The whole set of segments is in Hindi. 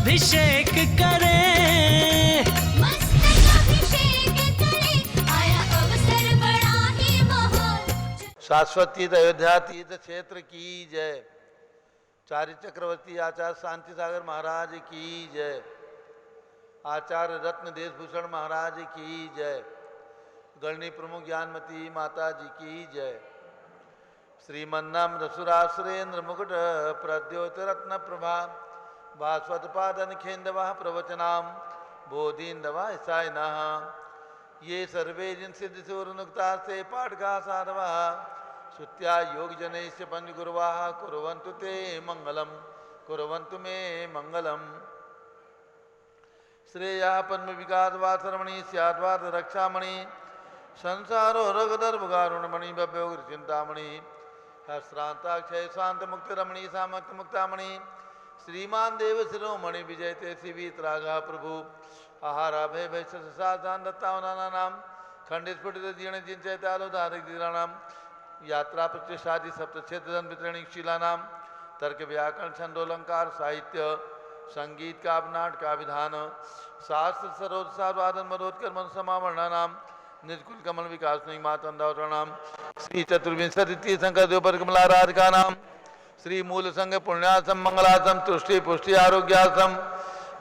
अभिषेक करे, मस्तक अभिषेक करे, आया अवसर बड़ा ही महान। शाश्वत तीर्थ अयोध्या तीर्थ क्षेत्र की जय। चार्य चक्रवर्ती आचार्य शांति सागर महाराज की जय। आचार्य रत्न देशभूषण महाराज की जय। गणनी प्रमुख ज्ञानमती माता जी की जय। श्रीमन्नाम रसुरासुरेन्द्र मुकुट प्रद्योत रत्न प्रभा भास्वत पादन खेन्दवा प्रवचनाम बोधीन्दवा सायनः ये सर्वे जिन सिद्ध सूर्यनुक्ता से पाठका साधवा श्रुत्या योग जनैश्च पंचगुरुवाः कुर्वन्तु ते मंगलम कुर्वन्तु मे मंगलम। श्रेया पद्म विकास वासरमणि स्याद्वाद रक्षामणि संसारो रगदर्भगारुणमणि भव्योग्र चिंतामणि हस्रांताक्षय शांत मुक्त रमणि सामक्त मुक्तामणि श्रीमान देव शिरोमणि विजयते शिवीतरागा प्रभु आहारा भय भय साधान दत्तावना नाम खंडित स्फुटित दीर्ण जिन चैतालो धारिक दीराणाम यात्रा प्रतिष्ठादि सप्तक्षेत्र वितरणिक शिलानाम तर्क व्याकरण छंदोलंकार साहित्य संगीत काव्य नाट का विधान शास्त्र सरोद साधवादन मरोत्कर मन समावर्णानाम निजकुल कमल विकास नहीं मातंदावतरणाम श्री चतुर्विंशति तीर्थंकर देवपर कमलाराधिका नाम श्री मूल संघ पुण्यासम मंगलासम तुष्टि पुष्टि आरोग्यासम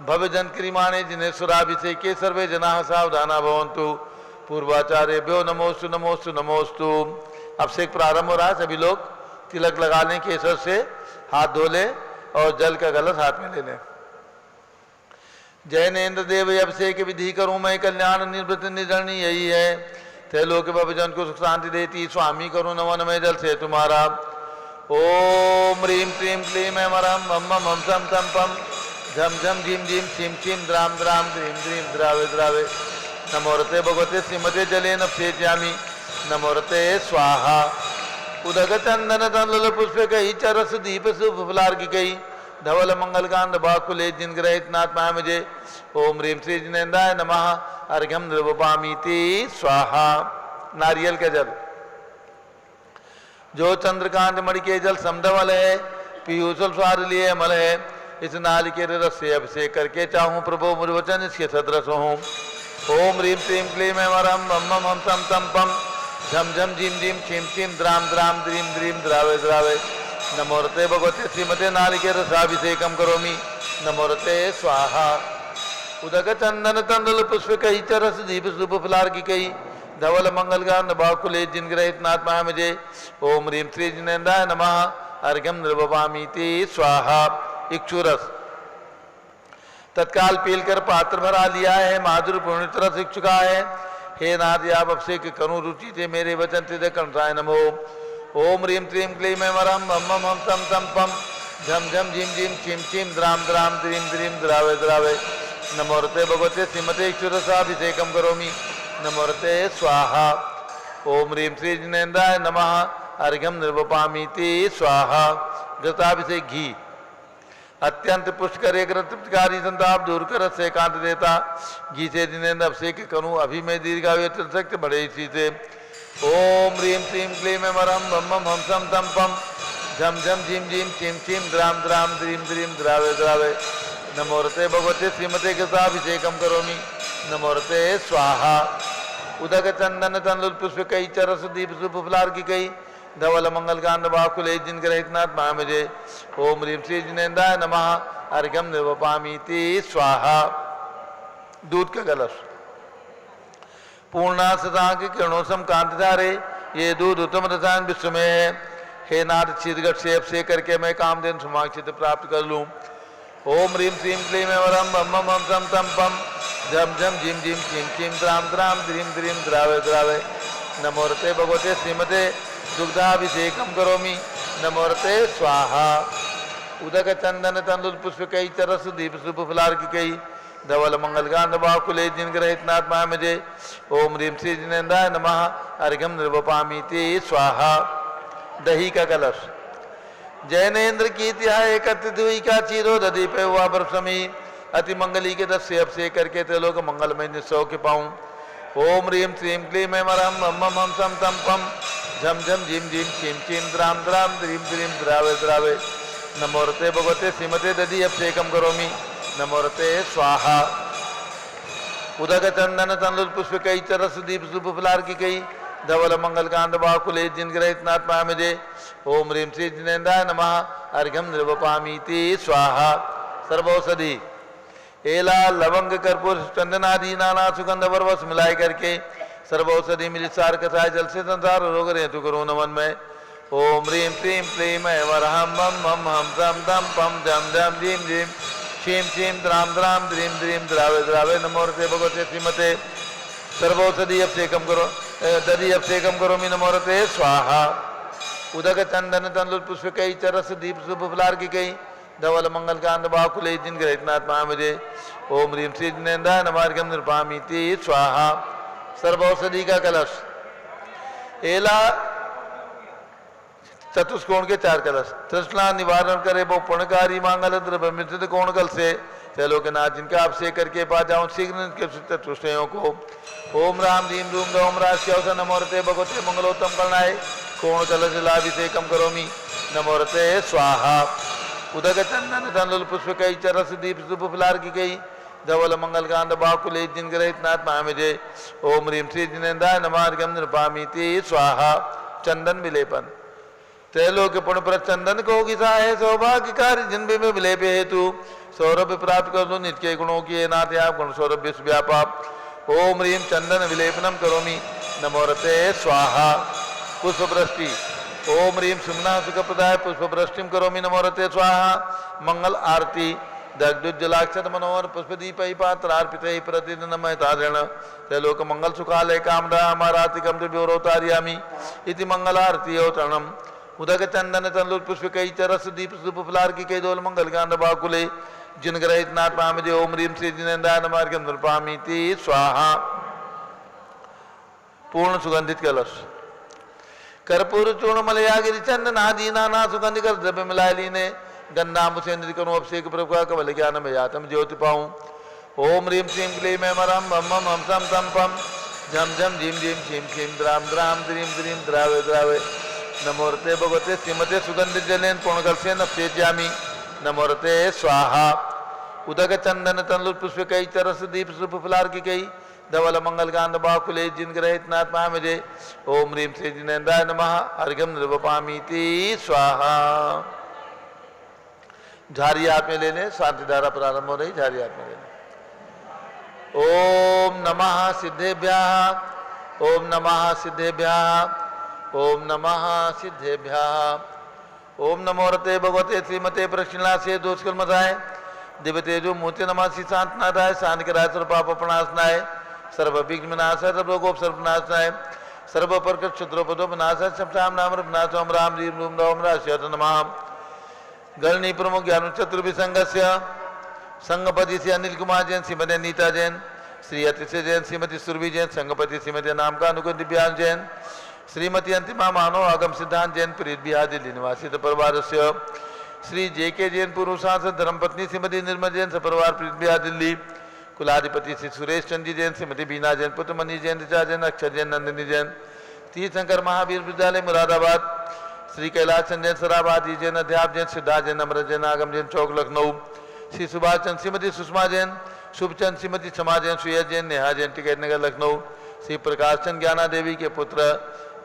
भव्य जन क्रियमाणे जिन्हें सुराभिषेके सर्वे जना सावधाना भवन्तु। पूर्वाचार्यभ्यो नमोस्तु नमोस्तु नमोस्तु। अभिषेक प्रारंभ हो रहा है। सभी लोग तिलक लगा लें केसर से, हाथ धो ले और जल का गलस हाथ में ले लें। जैनेन्द्र देव अभिषेक विधि करूं मैं कल्याण निवृत्त निर्जरणी यही है। त्रैलोक भवजन को सुख शांति देती स्वामी करूं नमन में जल से तुम्हारा। ओम ह्रीं क्लीं क्लीं ऐं मरं मम मम हम सम तम पम झम झम झीम झीम छिम छिम द्राम द्राम द्रीं द्रीं द्रावे द्रावे। नमोरते भगवते श्रीमते जलेन सेच्यामि नमोरते स्वाहा। उदक चंदन तंडुल पुष्पकैः चरस दीप शुभफलार्घिकैः धवल मंगलकांड बाकुले जिन ग्रहित नाथ मुझे। ओम ह्रीं श्री जिनेन्द्राय नमः अर्घ्यम निर्वपामीति स्वाहा। नारियल का जल जो चंद्रकांत मणि के जल समधवल है पीयूषल स्वाद लिए अमल है। इस नारिकेल रस से अभिषेक करके चाहूँ प्रभु मुझ वचन इसके सदृश हूँ। ओम ह्रीं क्लीं क्लीं ऐं मरं मम मम हम सम तम पम झम झम झीम झीम छिम छिम द्राम द्राम द्रीं द्रीं द्रावे द्रावे। नमोरते भगवते श्रीमते नारिकेल रसाभिषेकम करोमि नमोरते स्वाहा। उदक चंदन तंडुल पुष्पकैः चरस दीप शुभफलार्घिकैः धवल मंगलकांड बाकुले जिन ग्रहित नाथ मुझे। ओम ह्रीं श्री जिनेन्द्राय नमः अर्घ्यम निर्वपामीति स्वाहा। इक्षुरस तत्काल पीलकर पात्र भरा लिया है, माधुर पूर्णित रस इच्छुका है। हे नाथ आप अभिषेक करूं रुचि थे मेरे वचन हृदय कंठाय नमो। ओम ह्रीं क्लीं क्लीं ऐं मरं मम मम हम सम तम पम झम झम झीम झीम छिम छिम द्राम द्राम द्रीं द्रीं द्रावे द्रावे। नमोरते भगवते श्रीमते इक्षुरसाभिषेकम करोमि नमोरते स्वाहा। ओम ह्रीं श्री जिनेन्द्राय नमः अर्घ्यम निर्वपामीति स्वाहा। घृताभिषेक घी अत्यंत पुष्कर एक तृप्तिकारी संताप दूर कर से एकांत देता। घी से जिनेन्द्र अभिषेक करूं अभी मैं दीर्घायु त्रिशक्त बढ़े इसी से। ओम ह्रीं क्लीं क्लीं ऐं मरं मम मम हम सम तम पम झम झम झीम झीम छिम छिम द्राम द्राम द्रीं द्रीं द्रावे द्रावे। नमोरते भगवते श्रीमते कृताभिषेकम करोमि नमोरते स्वाहा। उदक चंदन तंडुल पुष्पकैः चरस दीप शुभफलार्घिकैः धवल मंगलकांड बाकुले जिन ग्रहित नाथ मुझे। ओम ह्रीं श्री जिनेन्द्राय नमः अर्घ्यम निर्वपामीति स्वाहा। दूध का कलश पूर्णा सदांक किरणोसम कांति धारे ये दूध उत्तम रसायन विश्व में है। हे नाथ शीतगढ़ से अभिषेक करके मैं कामधेनु समाक्षित प्राप्त कर लूँ। ओम ह्रीं क्लीं क्लीं ऐं मरं मम मम हम सम तम पम झम झम झीम झीम छिम छिम द्राम द्राम द्रीं द्रीं द्रावे द्रावे। नमोरते भगवते श्रीमते दुग्धाभिषेकम करोमि नमोरते स्वाहा। उदक चंदन तंडुल पुष्पकैः चरस दीप शुभफलार्घिकैः धवल मंगलकांड बाकुले जिन ग्रहित नाथ मुझे। ओम ह्रीं श्री जिनेन्द्राय नमः अर्घ्यम निर्वपामीति स्वाहा। दही का कलश जैनेन्द्र की एकत्रित हुई का चीरो दधी पे हुआ बरसमी अति मंगली के दस से अभिषेक करके त्रिलोक मंगलमय निस्सौ के पाऊँ। ओम ह्रीं श्रीं क्लीं ऐं मरं मम मम हम सम तम पम झम झम झीम झीम छिम छिम द्राम द्राम द्रीं द्रीं द्रावे द्रावे। नमोरते भगवते श्रीमते दधी अभिषेकम करोमि नमोरते स्वाहा। उदक चंदन तंदुल पुष्प कई चरस दीप सुप फलार की कई धवल मंगल कांड बाकुले जिनग्रहित नात्मा मुझे ओम ह्रीम श्री जिनेन्द्राय नमः अर्घ्यम निर्वपामीति स्वाहा। सर्वौषधि एला लवंग कर्पूर चंदन आदि नाना सुगंध वर्वस मिलाए करके सर्वौषधि मिली सार कथाय जल से संसार रोग रेतु करो नमन में ओम ह्रीम क्लीम क्लीम वरहम मम मम हम दम दम पम जम जम जीम जीम क्षीम क्षीम द्राम द्राम द्रीम द्रीम द्रावे द्रावे नमोरते भगवते श्रीमते सर्वौषधि अभिषेकम करो दधि अभिषेकम करोमि नमोरते स्वाहा। उदक चंदन तंदुल पुष्प कई चरस दीप शुभ फलार की कई धवल मंगल कांड बाकुले जिन ग्रहितनाथ मुझे ओम ह्रीम श्री जिनेन्द्राय नमः अर्घ्यम निर्वपामीति स्वाहा। सर्वौषधि का कलश एला चतुष्कोण के 4 कलश तृष्णा निवारण करे वो पुण्यकारी मांगल द्रव्य मिश्रित कोण कल से चलो के नाथ जिनका अभिषेक करके पा जाऊं शीघ्र चतुष्टयों को ओम राम रीम रूम ओम राष्ट्र नमोरते भगवते मंगलोत्तम करनाय कोण कलश लाभिषेकम करोमि नमोरते स्वाहा। उदक चंदन तंदुल पुष्प कई चरस दीप शुभ फलार की कई धवल मंगल कांड बाकुले जिन ग्रहित नाथ मुझे ओम ह्रीम श्री जिनेन्द्राय नमः अर्घ्यम निर्वपामीति स्वाहा। चंदन विलेपन त्रैलोक्य पुण्य पर चंदन को किसा है सौभाग्यकारी जिन में विलेप हेतु सौरभ प्राप्त कर लो नित्य गुणों की नाथ आप गुण सौरभ व्यापा ओम ह्रीम चंदन विलेपनम करोमि नमोरते स्वाहा। पुष्पवृष्टि ओम ह्रीम सुमना सुखप्रदाय पुष्पवृष्टिम करोमि नमोरते स्वाहा। मंगल आरती दग्धुज्जलाक्षत मनोहर पुष्पदीप पात्रार्पित प्रतिदिन महतादृण त्रैलोक मंगल सुखालय कामदा हमारातिकम द्रव्योरोतार्यामि इति मंगलारती अवतरणम। उदक चंदन तंदुल पुष्प कई चरस दीप शुभ फलार की कई दोल मंगल कांड बाकुले जिन ग्रहित नाथ मुझे ओम ह्रीम श्री जिनेन्द्राय नमः अर्घ्यम निर्वपामीति स्वाहा। पूर्ण सुगंधित कलश कर्पूर चूर्ण मलयागिरी चंदन आदि नाना सुगंध कर द्रव्य मिलाए लीने गंधामुसेन्द्र करो अभिषेक प्रभु कवल ज्ञान में यातम ज्योति पाऊं ओम ह्रीम श्रीम क्लीम मरम मम मम हम सम तम पम झम झम झीम झीम क्षीम क्षीम द्राम द्राम द्रीम द्रीम द्रावे द्रावे नमोरते भगवते श्रीमते सुगंधित जलेन पूर्णकल से नप्येज्यामि नमोरते स्वाहा। उदक चंदन तंदुल पुष्प कई चरस दीप शुभ फलार की कई धवल मंगल कांड बाकुले जिन ग्रहित नाथ मुझे ओम ह्रीम श्री जिनेन्द्राय नमः अर्घ्यम निर्वपामीति स्वाहा। झारी हाथ में ले लें शांति धारा प्रारंभ हो रही झारी हाथ में ले लें। ओम नमः सिद्धेभ्यः ओम नमः सिद्धेभ्यः ओम नमः सिद्धेभ्यः। ओम नमोरते भगवते श्रीमते प्रक्षिणा से दोषकल मधाय दिव्य तेजो मूर्ति नमासि शांतनाथाय शांतिकराय सर्वपाप प्रणाशनाय सर्व विघ्न विनाशाय सर्वगोप सर्वनाशनाय सर्व प्रकृत क्षत्रोपदो विनाशाय सप्ताम नाम विनाशोम राम रीम रूम राम राश्यत नमः। गणनी प्रमुख ज्ञान चतुर्भिसंगस्य संगपति से अनिल कुमार जैन श्रीमती नीता जैन श्री अतिशय जैन श्रीमती सुरभि जैन संगपति श्रीमती नाम का अनुकुल दिव्यांग जैन श्रीमती अंतिमा मानव आगम सिद्धांत जैन प्रीत बिहार दिल्ली निवासी परिवार से श्री जेके जैन पूर्व सांसद धर्मपत्नी श्रीमती निर्मल जैन सपरिवार प्रीत बिहार दिल्ली कुलाधिपति श्री सुरेश चंदी जैन श्रीमती बीना जैन पुत्र मनीष जैन ऋचा जैन अक्षर जैन नंदिनी जैन तीर्थंकर महावीर विद्यालय मुरादाबाद श्री कैलाश चंद जैन सराबादी जैन अध्याप जैन सिद्धार्थ जैन अमृत जैन आगम जैन चौक लखनऊ श्री सुभाष चंद श्रीमती सुषमा जैन शुभचंद श्रीमती क्षमा जैन सुयज जैन नेहा जैन टिकैत नगर लखनऊ श्री प्रकाश चंद ज्ञाना देवी के पुत्र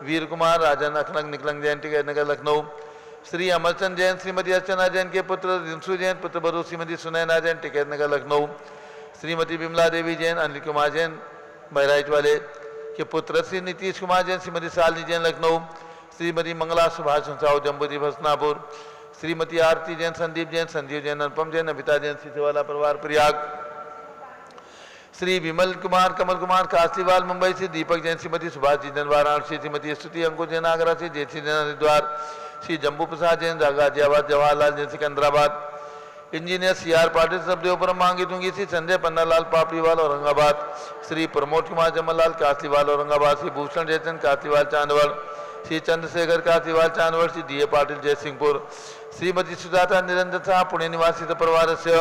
वीर कुमार राजन अखलंग निकलंग जैन टिकैत नगर लखनऊ श्री अमरचंद जैन श्रीमती अर्चना जैन के पुत्र रिंसू जैन पुत्र बरु श्रीमती सुनैना जैन टिकैत नगर लखनऊ श्रीमती बिमला देवी जैन अनिल कुमार जैन बहराइच वाले के पुत्र श्री नीतीश कुमार जैन श्रीमती शालिनी जैन लखनऊ श्रीमती मंगला सुभाष साहू जम्बूदी भसनापुर श्रीमती आरती जैन संदीप जैन संजीव जैन अनुपम जैन अमिता जैन सीसेवाला परिवार प्रयाग श्री विमल कुमार कमल कुमार काशीवाल मुंबई से दीपक जैन श्रीमती सुभाष जी जैन वाराणसी श्रीमती स्तुति अंकुर जैन आगरा से Jaysi Jain Haridwar Shri Jambu Prasad Jain Ghaziabad Jawaharlal Jain Secunderabad engineer C R Patil Sabdevpuram Mangi Dungi Shri Sanjay Pannalal Papdiwal Aurangabad Shri Pramod Kumar Jamallal Kashiwal Aurangabad Shri Bhushan Jaichand Kashiwal Chandwad Shri Chandrashekhar Kashiwal Chandwad Shri D A Patil Jaysinghpur Shrimati Sujata Niranjan Shah Pune निवासी परिवार से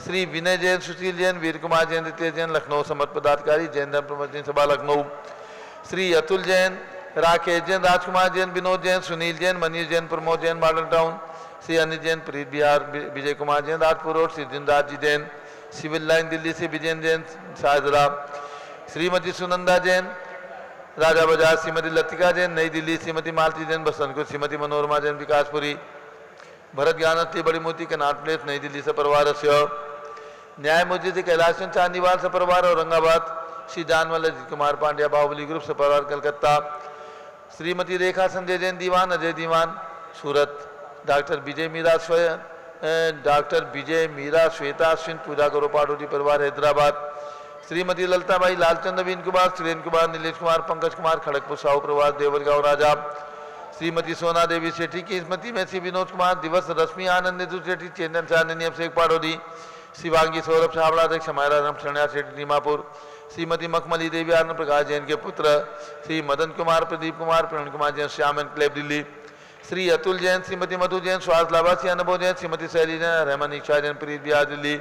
श्री विनय जैन सुशील जैन वीर कुमार जैन रितेश जैन लखनऊ समर्थ पदाधिकारी जैन धर्म प्रवर्तन सभा लखनऊ श्री अतुल जैन राकेश जैन राजकुमार जैन विनोद जैन सुनील जैन मनीष जैन प्रमोद जैन मॉडर्न टाउन श्री अनिल जैन प्रीत बिहार विजय कुमार जैन राजपुर रोड, श्री दिनराज जी जैन सिविल लाइन दिल्ली से विजय जैन शाहजरा, श्रीमती सुनंदा जैन राजा बाजार, श्रीमती लतिका जैन नई दिल्ली, श्रीमती मालती जैन बसंतपुर, श्रीमती मनोरमा जैन विकासपुरी, भरत ज्ञानस्ती बड़ी मूर्ति कनाट प्लेस नई दिल्ली से परिवार से न्यायमूर्ति श्री कैलाश चंद चांदीवाल से परिवार औरंगाबाद, श्री जानवल अजीत कुमार पांड्या बाहुबली ग्रुप से परिवार कलकत्ता, श्रीमती रेखा संजय जैन दीवान अजय दीवान सूरत, डॉक्टर विजय मीरा श्वेता अश्विन पूजा गौरव पाडोरी परिवार हैदराबाद, श्रीमती ललताबाई लालचंद नवीन कुमार सुरेंद्र कुमार नीलेश कुमार पंकज कुमार खड़गपुर साहू प्रवास देवरगांव राजा, श्रीमती सोना देवी सेठी की स्मृति में श्री विनोद कुमार दिवस, रश्मि आनंद सेठी चेतन चांदनी अभिषेक पाडोदी, शिवांगी सौरभ छावड़ा अध्यक्ष हमारा राम शरणा सेठी दीमापुर, श्रीमती मखमली देवी आनंद प्रकाश जैन के पुत्र, श्री मदन कुमार प्रदीप कुमार प्रणव कुमार जैन श्याम एनक्लेव दिल्ली, श्री अतुल जैन श्रीमती मधु जैन स्वास्थ्य लाभार्थी अनुभव जैन, श्रीमती शैली जैन रहमान इच्छा जैन प्रीत बिहार दिल्ली,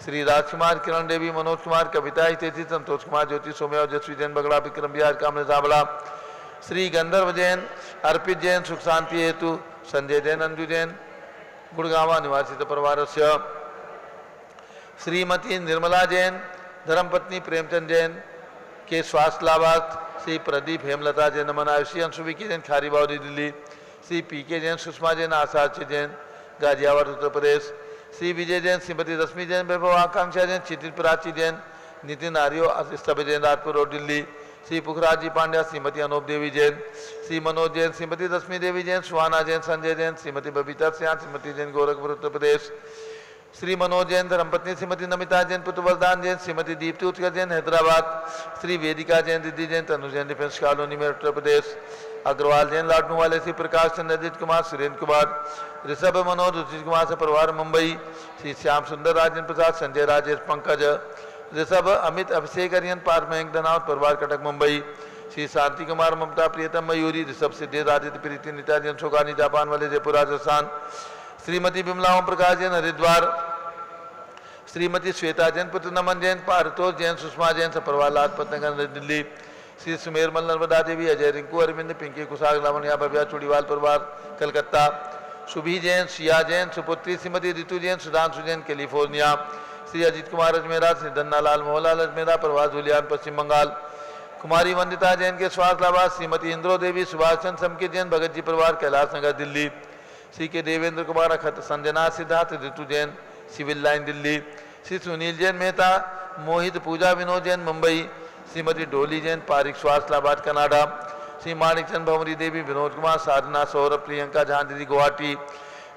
श्री राजकुमार किरण देवी मनोज कुमार कविता हितेशी संतोष कुमार ज्योति सोम्या और जसवी जैन बगड़ा विक्रम बिहार कामले झाबड़ा, श्री गंधर्व जैन अर्पित जैन सुख शांति हेतु संजय जैन अंजू जैन गुड़गावा निवासी परिवार से, श्रीमती निर्मला जैन धर्मपत्नी प्रेमचंद जैन के स्वास्थ्य लाभार्थ, श्री प्रदीप हेमलता जैन नमन श्री अंशुविकी जैन खारीबावरी दिल्ली, श्री पीके जैन सुषमा जैन आचार्य जैन गाजियाबाद उत्तर प्रदेश, श्री विजय जैन श्रीमती रश्मि जैन वैभव आकांक्षा जैन क्षितिज प्राची जैन नितिन आर्यो स्तभ जैन राजपुर रोड दिल्ली, श्री पुखराज जी पांड्या श्रीमती अनूप देवी जैन, श्री मनोज जैन श्रीमती रश्मि देवी जैन सुहाना जैन संजय जैन श्रीमती बबीता सिंह श्रीमती जैन गोरखपुर उत्तर प्रदेश, श्री मनोज जैन धर्मपत्नी श्रीमती नमिता जैन पुत्र वरदान जैन श्रीमती दीप्ति उत्कर जैन हैदराबाद, श्री वेदिका जैन दीदी जैन तनु जैन डिफेंस कॉलोनी में उत्तर प्रदेश, अग्रवाल जैन लाडनू वाले श्री प्रकाश चंद्र अजित कुमार सुरेंद्र कुमार ऋषभ मनोज रुचित कुमार से परिवार मुंबई, श्री श्याम सुंदर राजेंद्र प्रसाद संजय राजेश पंकज ऋषभ अमित अभिषेक अरियन पार्क मयंक धनावत परिवार कटक मुंबई, श्री शांति कुमार ममता प्रियतम मयूरी ऋषभ सिद्धेश आदित्य प्रीति नीता जैन शोकानी जापान वाले जयपुर राजस्थान, श्रीमती विमला ओम प्रकाश जैन हरिद्वार, श्रीमती श्वेता जैन पुत्र नमन जैन पारतोष जैन सुषमा जैन सपरवार लाजपत नगर दिल्ली, श्री सुमेरमल नर्मदा देवी अजय रिंकू अरविंद पिंकी कुशाग लावण्या भव्या चूड़ीवाल परिवार कलकत्ता, शुभी जैन शिया जैन सुपुत्री श्रीमती ऋतु जैन सुधांशु जैन कैलिफोर्निया, श्री अजीत कुमार अजमेरा श्री धन्नालाल मोहनलाल अजमेरा प्रवास धुलियान पश्चिम बंगाल, कुमारी वंदिता जैन के स्वास्थ्य लाभार्थ श्रीमती इंद्रो देवी सुभाष चंद्र समकित जैन भगत जी परिवार कैलाश नगर दिल्ली, श्री के देवेंद्र कुमार अखत संजना सिद्धार्थ ऋतु जैन सिविल लाइन दिल्ली, श्री सुनील जैन मेहता मोहित पूजा विनोद जैन मुंबई, श्रीमती डोली जैन पारिक स्वास्थ्य लाभार्थ कनाडा, श्री माणिकचंद भंवरी देवी विनोद कुमार साधना सौरभ प्रियंका जहां दीदी गुवाहाटी,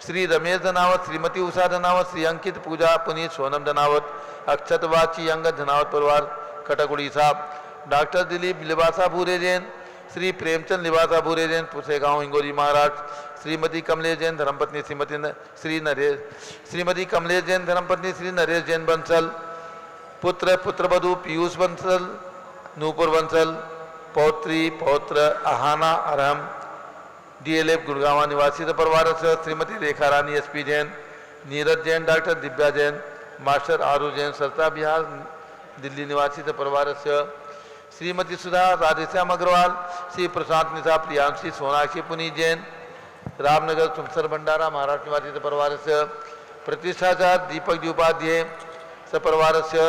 श्री रमेश धनावत श्रीमती उषा धनावत श्री अंकित पूजा पुनीत सोनम धनावत अक्षत वाची अंगद धनावत परिवार कटक उड़ीसा, डॉक्टर दिलीप लिबासा भूरे जैन श्री प्रेमचंद लिबासा भूरे जैन पुसेगांव हिंगोली महाराष्ट्र, श्रीमती कमलेश जैन धर्मपत्नी श्रीमती कमलेश जैन धर्मपत्नी श्री नरेश जैन बंसल, पुत्र पुत्रवधू पीयूष बंसल नूपुर बंसल, पौत्री पौत्र आहाना अरहम डीएलएफ गुड़गावा निवासी परिवार से, Shrimati Rekha Rani SP Jain, Neeraj Jain doctor Divya Jain master Aru Jain Sarita Vihar Delhi निवासी परिवार से, श्रीमती सुधा राधेश्याम अग्रवाल, श्री प्रशांत निशा प्रियांशी सोनाक्षी पुनीत जैन रामनगर तुमसर भंडारा महाराष्ट्र निवासी परिवार से, प्रतिष्ठाचार्य दीपक जी उपाध्याय सपरिवार से,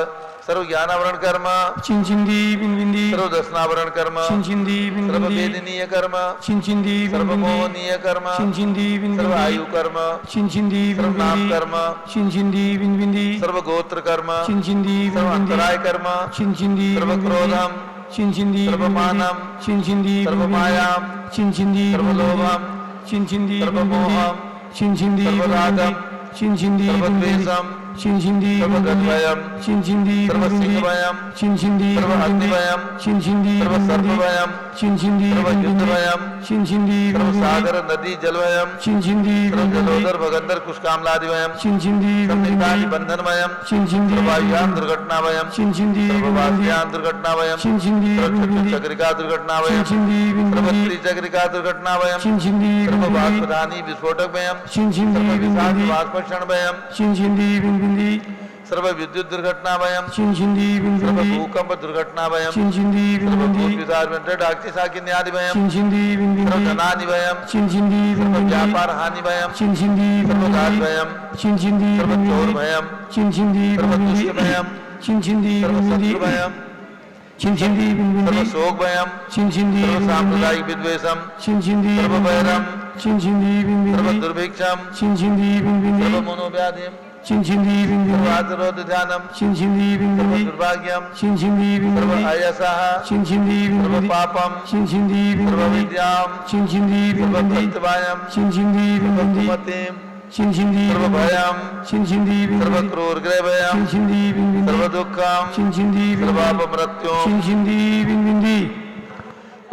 सर्व ज्ञानावरण कर्म चिंचिंदी बिंबिंदी सर्व दर्शनावरण कर्म चिंचिंदी सर्व बिंबिंदी वेदनीय कर्म चिंचिंदी सर्व बिंबिंदी मोहनीय कर्म चिंचिंदी सर्व बिंबिंदी आयु कर्म चिंचिंदी सर्व नाम बिंबिंदी कर्म चिंचिंदी बिंबिंदी सर्व गोत्र कर्म चिंचिंदी सर्व बिंबिंदी अंतराय कर्म चिंचिंदी सर्व बिंबिंदी क्रोधम चिंचिंदी सर्व बिंबिंदी मानम चिंचिंदी सर्व बिंबिंदी मायाम चिंचिंदी सर्व बिंबिंदी लोभम चिंचिंदी सर्व बिंबिंदी मोहम चिंचिंदी सर्व बिंबिंदी रागम चिंचिंदी सर्व बिंबिंदी द्वेषम चिंचिंदी सर्व बिंबिंदी गद्वयम चिंचिंदी सर्व बिंबिंदी सिंहवयम चिंचिंदी सर्व बिंबिंदी अग्निवयम चिंचिंदी सर्व बिंबिंदी सर्पवयम चिंचिंदी सर्व बिंबिंदी युद्धवयम चिंचिंदी सर्व बिंबिंदी सागर नदी जलवयम चिंचिंदी सर्व बिंबिंदी जलोदर भगंदर कुशकामलादिवयम चिंचिंदी सर्व बिंबिंदी निकाली बंधनमयम चिंचिंदी सर्व वायुयान दुर्घटनावयम चिंचिंदी सर्व बिंबिंदी वास्यान दुर्घटनावयम चिंचिंदी सर्व बिंबिंदी चक्रिका दुर्घटनावयम चिंचिंदी सर्व बिंबिंदी त्रिचक्रिका दुर्घटनावयम चिंचिंदी सर्व बिंबिंदी वाष्पधानी विस्फोटकवयम चिंचिंदी सर्व विषाक्त बिंबिंदी वाष्पक्षणवयम चिंचिंदी बिंबिंदी सर्व विद्युत दुर्घटना भयम चिंचिंदी सर्व बिंबिंदी भूकंप दुर्घटना भयम चिंचिंदी सर्व बिंबिंदी भूत विचार वेंटर डाक्टी साकिन्य आदि भयम चिंचिंदी सर्व बिंबिंदी धनानि भयम चिंचिंदी सर्व बिंबिंदी व्यापार हानि भयम चिंचिंदी सर्व घात बिंबिंदी भयम चिंचिंदी सर्व चोर बिंबिंदी भयम चिंचिंदी सर्व बिंबिंदी दुष्ट भयम चिंचिंदी सर्व बिंबिंदी शत्रु भयम चिंचिंदी सर्व बिंबिंदी शोक भयम चिंचिंदी सर्व बिंबिंदी सांप्रदायिक विद्वेषम चिंचिंदी सर्व भैरम चिंचिंदी सर्व बिंबिंदी दुर्भिक्षम चिंचिंदी बिंबिंदी सर्व मनोव्याधिम चिंचिंदी सर्व बिंबिंदी आदरोध ध्यानम चिंचिंदी सर्व बिंबिंदी दुर्भाग्यम चिंचिंदी सर्व बिंबिंदी आयसः चिंचिंदी सर्व बिंबिंदी पापम चिंचिंदी सर्व बिंबिंदी विद्याम चिंचिंदी सर्व बिंबिंदी कर्तव्यम चिंचिंदी सर्व बिंबिंदी कुमतिम चिंचिंदी सर्व बिंबिंदी भयम चिंचिंदी सर्व बिंबिंदी क्रूरग्रह भयम चिंचिंदी बिंबिंदी सर्व दुःखम चिंचिंदी सर्वाप बिंबिंदी मृत्युम चिंचिंदी बिंबिंदी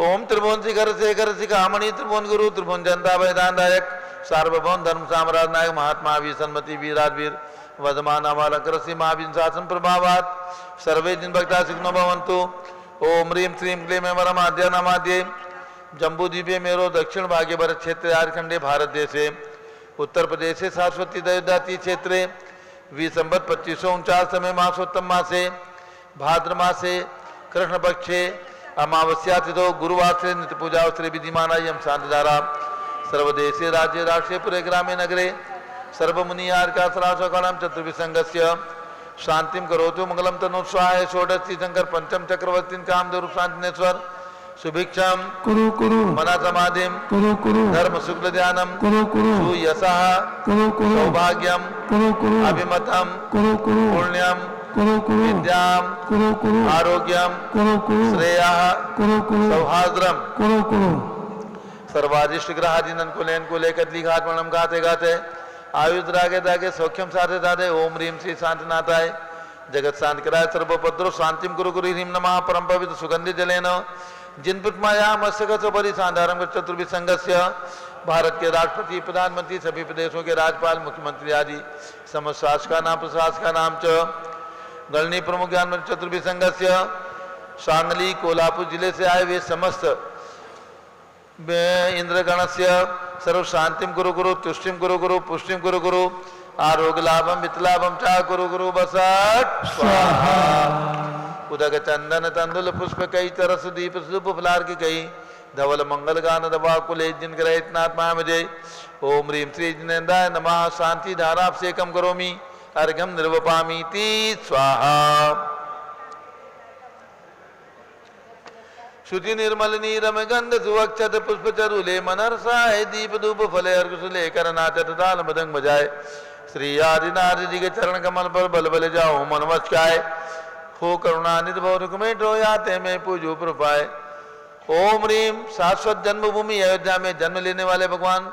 ओम त्रिभुवन शिखर शेखर शिखामणि त्रिभुवन गुरु त्रिभुवन जनता वैदानदायक सार्वभौम धर्म साम्राज्य नायक महात्मा वीर सन्मति वीराजवीर वर्धमान अमालंकर श्री महावीर शासन प्रभावात सर्वे जिन भक्ता सिग्नो भवन्तु। ओम ह्रीं श्रीं क्लीं वरम आद्य नमाद्ये जम्बूद्वीपे मेरो दक्षिण भागे भरत क्षेत्र झारखंडे भारत देशे उत्तर प्रदेशे सरस्वती दयोदाती क्षेत्रे विसंबत 2549 समय मासोत्तम मासे भाद्र मासे कृष्ण पक्षे अमावस्या तिथो गुरुवार से नित्य पूजा श्री विधिमान यम शांतिधारा सर्वदेशे राज्य राष्ट्रे पुरे ग्रामे नगरे सर्वमुनियार का सरासकणम चतुर्विसंगस्य शांतिम करोतु मंगलम तनु स्वाहाय षोडशी शंकर पंचम चक्रवर्ती कामदेव शांतिनेश्वर सुभिक्षम कुरु कुरु मना समाधिम कुरु कुरु धर्म शुक्ल ध्यानम कुरु कुरु सुयसः कुरु कुरु सौभाग्यम कुरु कुरु अभिमतम कुरु कुरु पुण्यम कुरु कुरु विद्याम कुरु कुरु आरोग्यम कुरु कुरु श्रेयः कुरु कुरु सौहार्द्रम कुरु कुरु सर्वादिष्ट ग्रहादीनन को लेन को लेकर लिखात मणम गाते गाते आयुध रागे दागे सौख्यम साधे दादे ओम ह्रीं श्री शांतिनाथाय जगत शांत कराय सर्वपद्रो शांतिम गुरु गुरु ह्रीं नमः परम पवित्र सुगंधि जलेन जिन पुष्माया मत्स्यगत बड़ी साधारण चतुर्विसंगस्य भारत के राष्ट्रपति प्रधानमंत्री सभी प्रदेशों के राज्यपाल मुख्यमंत्री आदि समस्त शासका नाम प्रशासका नाम च गणनी प्रमुख ज्ञान चतुर्विसंगस्य सांगली कोल्हापुर जिले से आए हुए समस्त इंद्रगणस्य सर्व शांतिम गुरु गुरु तुष्टिम गुरु गुरु पुष्टिम गुरु गुरु आरोग्य लाभम वितलाभम चा गुरु गुरु बसट स्वाहा उदक चंदन तंदुल पुष्प कई तरस दीप सुप फलार की कई धवल मंगल गान दबा कुले जिन ग्रहितनात्मा मुझे ओम ह्रीं श्री जिनेन्द्राय नमः शांति धारा से कम करोमि अर्घ्यम निर्वपामि ती स्वाहा शुचि निर्मल नीरम गंध सुवक्षत पुष्प चरुले मनरसाय दीप धूप फले अर्घ कर नाचत ताल मदंग बजाए श्री आदि नारद जी के चरण कमल पर बल बल जाओ मन मस्काय हो करुणानिधि भव रुकमेटो याते में पूजो प्रपाय ओम ह्रीं शाश्वत जन्मभूमि अयोध्या में जन्म लेने वाले भगवान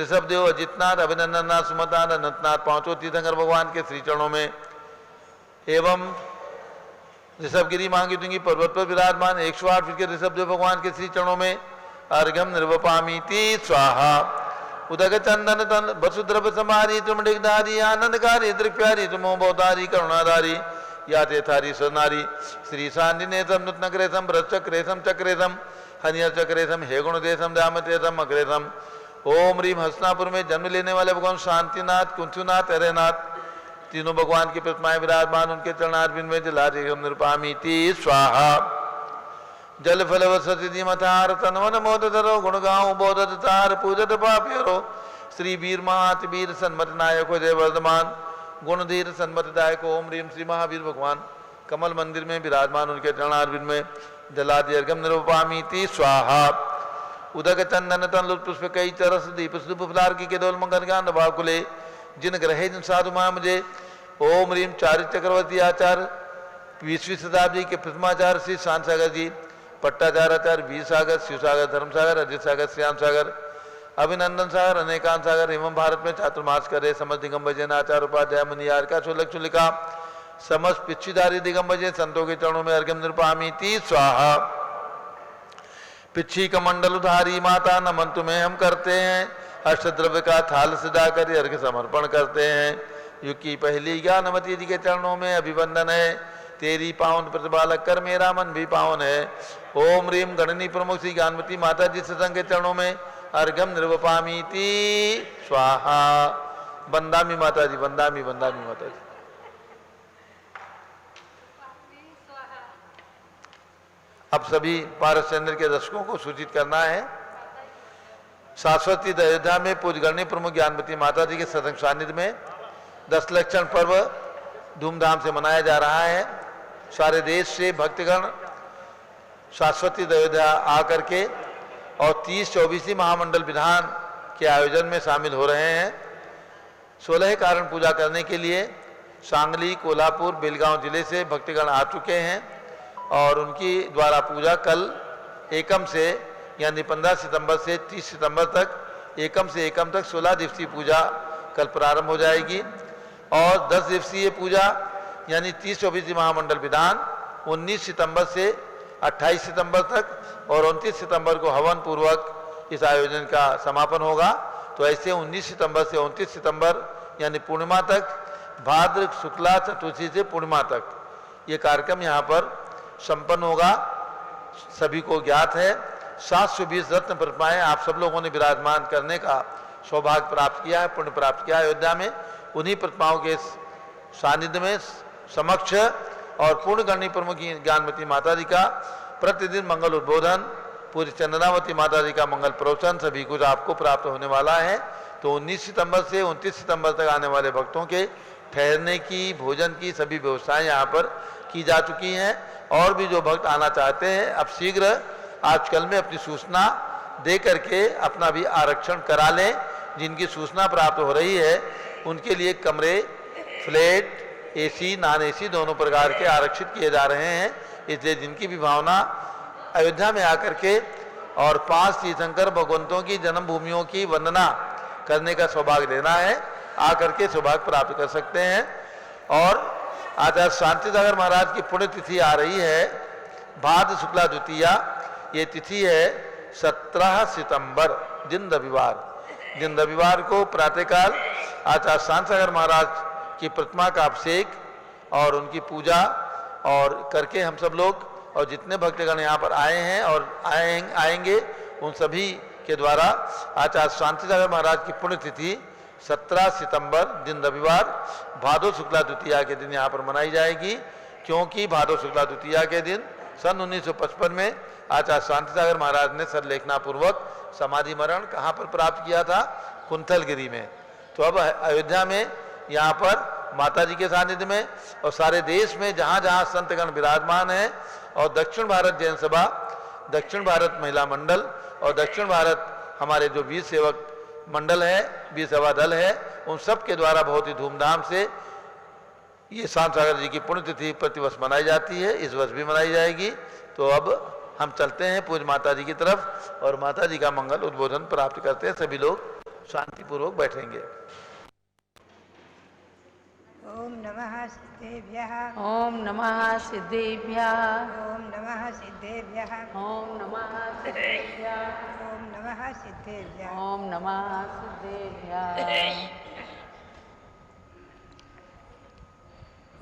ऋषभ देव अजितनाथ अभिनंदन नाथ सुमतान अनंतनाथ पांचों तीर्थंकर भगवान के श्री चरणों में एवं ऋषभगिरी मांगी दूंगी पर्वत पर विराजमान 108 फीट के ऋषभदेव भगवान के श्री चरणों में अर्घ्यम निर्वपामि ती स्वाहा उदक चंदन तन वसुद्रव समारी त्रिमंडिकधारी आनंदकारी दृक्प्यारी तुमो बहुधारी करुणाधारी याते थारी सरनारी श्री शांतिनेशम नूतनक्रेशम भ्रश्चक्रेशम चक्रेशम हनियर चक्रेशम हे गुणदेशम दामतेशम अग्रेशम ओम ह्रीं हसनापुर में जन्म लेने वाले भगवान शांतिनाथ कुंथुनाथ हरेनाथ तीनों भगवान की प्रतिमाएं विराजमान उनके चरणारविंद में जलाधिगम निर्पामी ती स्वाहा जल फल वसति मथार तनवन मोद धरो गुण गाँव बोधत तार पूजत पापियरो श्री वीर महात वीर सन्मत नायक जय वर्धमान गुणधीर सन्मतदायक ओम ह्रीं श्री महावीर भगवान कमल मंदिर में विराजमान उनके चरणारविंद में जलाधिगम निर्पामी ती स्वाहा उदक चंदन तन पुष्प कई चरस दीप सुप फलार की केवल मंगल गान भाकुले जिन ग्रहे जिन साधु मां मुझे ओम ह्रीं चारित्र चक्रवर्ती आचार्य 20वीं शताब्दी के प्रथमाचार्य श्री शांत सागर जी पट्टाचार्य आचार्य वीर सागर शिव सागर धर्म सागर अजित सागर श्याम सागर अभिनंदन सागर अनेकांत सागर एवं भारत में चातुर्मास करे समस्त दिगंबरजन आचार्य उपाध्याय मुनियार का चुलक चुलिका समस्त पिछीधारी दिगंबरजन संतों के चरणों में अर्घ्यम निर्पामी ती स्वाहा पिछी कमंडल उधारी माता नमन तुम्हें हम करते हैं अष्टद्रव्य का थाल सजा कर अर्घ्य समर्पण करते हैं युग की पहली ज्ञानमती जी के चरणों में अभिवंदन है तेरी पावन प्रतिपालक कर मेरा मन भी पावन है ओम ह्रीं गणनी प्रमुख श्री ज्ञानमती माता जी सत्संग के चरणों में अर्घ्यम निर्वपामी ती स्वाहा बंदामी माता जी बंदामी बंदामी माता जी अब सभी पारस चंद्र के दर्शकों को सूचित करना है। शाश्वती अयोध्या में पूजगरणी प्रमुख ज्ञानवती माता जी के सत्संग सानिध्य में 10 लक्षण पर्व धूमधाम से मनाया जा रहा है। सारे देश से भक्तगण शाश्वती अयोध्या आकर के और 30-24 महामंडल विधान के आयोजन में शामिल हो रहे हैं। 16 कारण पूजा करने के लिए सांगली, कोल्हापुर, बेलगांव जिले से भक्तगण आ चुके हैं और उनकी द्वारा पूजा कल एकम से यानी 15 सितंबर से 30 सितंबर तक एकम से एकम तक 16 दिवसीय पूजा कल प्रारंभ हो जाएगी और 10 दिवसीय पूजा यानी 30-24 महामंडल विधान 19 सितंबर से 28 सितंबर तक और 29 सितंबर को हवन पूर्वक इस आयोजन का समापन होगा। तो ऐसे 19 सितंबर से 29 सितंबर यानी पूर्णिमा तक, भाद्र शुक्ला चतुर्थी से पूर्णिमा तक ये कार्यक्रम यहाँ पर संपन्न होगा। सभी को ज्ञात है 720 रत्न प्रतिमाएं आप सब लोगों ने विराजमान करने का सौभाग्य प्राप्त किया है, पुण्य प्राप्त किया है अयोध्या में। उन्हीं प्रतिमाओं के सानिध्य में समक्ष और पूर्णगणी प्रमुख ज्ञानवती माता जी का प्रतिदिन मंगल उद्बोधन, पूरी चंदनावती माता जी का मंगल प्रवचन सभी कुछ आपको प्राप्त होने वाला है। तो 19 सितंबर से 29 सितंबर तक आने वाले भक्तों के ठहरने की, भोजन की सभी व्यवस्थाएं यहाँ पर की जा चुकी हैं और भी जो भक्त आना चाहते हैं अब शीघ्र आजकल में अपनी सूचना दे करके अपना भी आरक्षण करा लें। जिनकी सूचना प्राप्त हो रही है उनके लिए कमरे, फ्लैट, एसी, नॉन एसी दोनों प्रकार के आरक्षित किए जा रहे हैं। इसलिए जिनकी भी भावना अयोध्या में आकर के और 5 तीर्थंकर भगवंतों की जन्मभूमियों की वंदना करने का सौभाग्य लेना है, आकर के सौभाग्य प्राप्त कर सकते हैं। और आचार्य शांतिसागर महाराज की पुण्यतिथि आ रही है भाद्र शुक्ला द्वितीया। ये तिथि है 17 सितंबर दिन रविवार को प्रातःकाल आचार्य शांतिसागर महाराज की प्रतिमा का अभिषेक और उनकी पूजा और करके हम सब लोग और जितने भक्तगण यहाँ पर आए हैं और आएंगे उन सभी के द्वारा आचार्य शांतिसागर महाराज की पुण्यतिथि 17 सितंबर दिन रविवार भादो शुक्ला द्वितीया के दिन यहाँ पर मनाई जाएगी। क्योंकि भादो शुक्ला द्वितीया के दिन सन 1955 में आचार्य शांतिसागर महाराज ने सरलेखना पूर्वक समाधि मरण कहाँ पर प्राप्त किया था? कुंथलगिरी में। तो अब अयोध्या में यहाँ पर माता जी के सानिध्य में और सारे देश में जहाँ जहाँ संतगण विराजमान हैं और दक्षिण भारत जैन सभा, दक्षिण भारत महिला मंडल और दक्षिण भारत हमारे जो वीर सेवक मंडल है, वीर सेवा दल है, उन सब के द्वारा बहुत ही धूमधाम से ये शांतिसागर जी की पुण्यतिथि प्रतिवर्ष मनाई जाती है। इस वर्ष भी मनाई जाएगी। तो अब हम चलते हैं पूज्य माता जी की तरफ और माता जी का मंगल उद्बोधन प्राप्त करते हैं। सभी लोग शांतिपूर्वक बैठेंगे। ओम नमः सिद्धेभ्यः। ओम नमः सिद्धेभ्यः। ओम नमः सिद्धेभ्यः। ओम नमः सिद्धेभ्यः। ओम नमः सिद्धेभ्यः। ओम नमः सिद्धेभ्यः।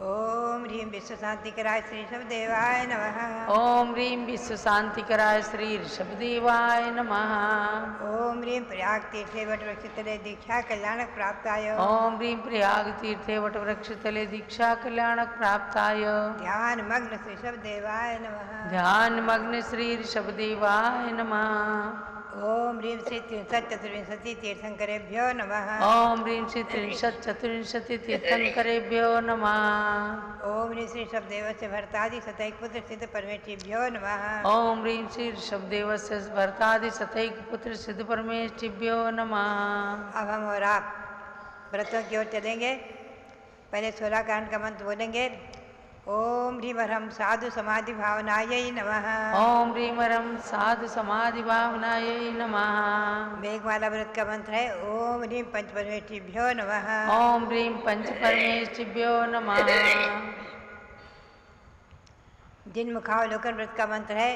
ओम ह्रीं विश्व शांतिकराय श्री ऋषभदेवाय नमः। ओम ह्रीं विश्व शांतिकराय श्री ऋषभदेवाय नमः। ओम ह्रीं प्रयाग तीर्थे वटवृक्षतले दीक्षा कल्याणक प्राप्ताय। ओम ह्रीं प्रयाग तीर्थे वटवृक्षतले दीक्षा कल्याणक प्राप्ताय। ध्यान मग्न श्री ऋषभदेवाय नमः। ध्यान मग्न श्री ऋषभदेवाय नमः। ओम ह्रीं श्री त्रिंशत्चतुर्विंशति तीर्थंकरेभ्यो नमः। ओम ह्रीं श्री त्रिंशत्चतुर्विंशति तीर्थंकरेभ्यो नमः। ओम ह्रीं श्री ऋषभदेवस्य भरतादि शतैक पुत्र सिद्ध परमेष्ठिभ्यो नमः। ओम ह्रीं श्री ऋषभदेवस्य भरतादि शतैक पुत्र सिद्ध परमेष्ठिभ्यो नमः। अब हम और आप व्रतों की ओर चलेंगे। पहले 16 कांड का मंत्र बोलेंगे। ओम ह्रीमरम साधु समाधि भावनायै नमः। ओम ह्रीमरम साधु समाधि भावनायै नमः। मेघमाला व्रत का मंत्र है ओम ह्रीं पंच परमेष्ठिभ्यो नमः। ओम ह्रीं पंच परमेष्ठिभ्यो नमः। जिन मुखावलोकन व्रत का मंत्र है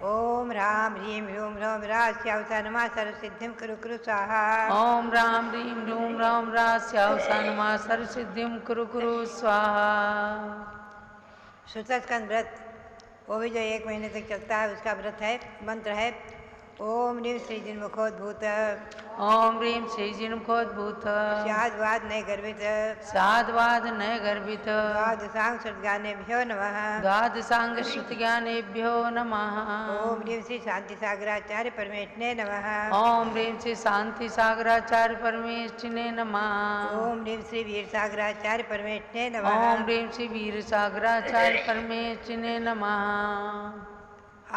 ओम राम ह्रीं ह्रूम ह्रौम रास्यावसा नमः सर्वसिद्धिं कुरु कुरु स्वाहा। ओम राम ह्रीं ह्रूम ह्रौम रास्यावसा नमः सर्वसिद्धिं कुरु कुरु स्वाहा। सुतस्कंद व्रत वो भी जो 1 महीने तक चलता है उसका व्रत है, मंत्र है ओम ह्रीं श्री जिन्मुखोद्भूत ओम ह्रीं श्री जिन्मुखोद्भूत स्याद्वाद नय गर्भित साधवाद नय गर्भित द्वादशांग सद्गानेभ्यो नमः। द्वादशांग श्रुतज्ञानेभ्यो नमः। ओम ह्रीं श्री शांति सागराचार्य परमेष्ठिने नमः। ओम ह्रीं श्री शांति सागराचार्य परमेष्ठिने नमः। ओम ह्रीं श्री वीर सागराचार्य परमेष्ठिने नमः। ओम ह्रीं श्री वीर सागराचार्य परमेष्ठिने नमः।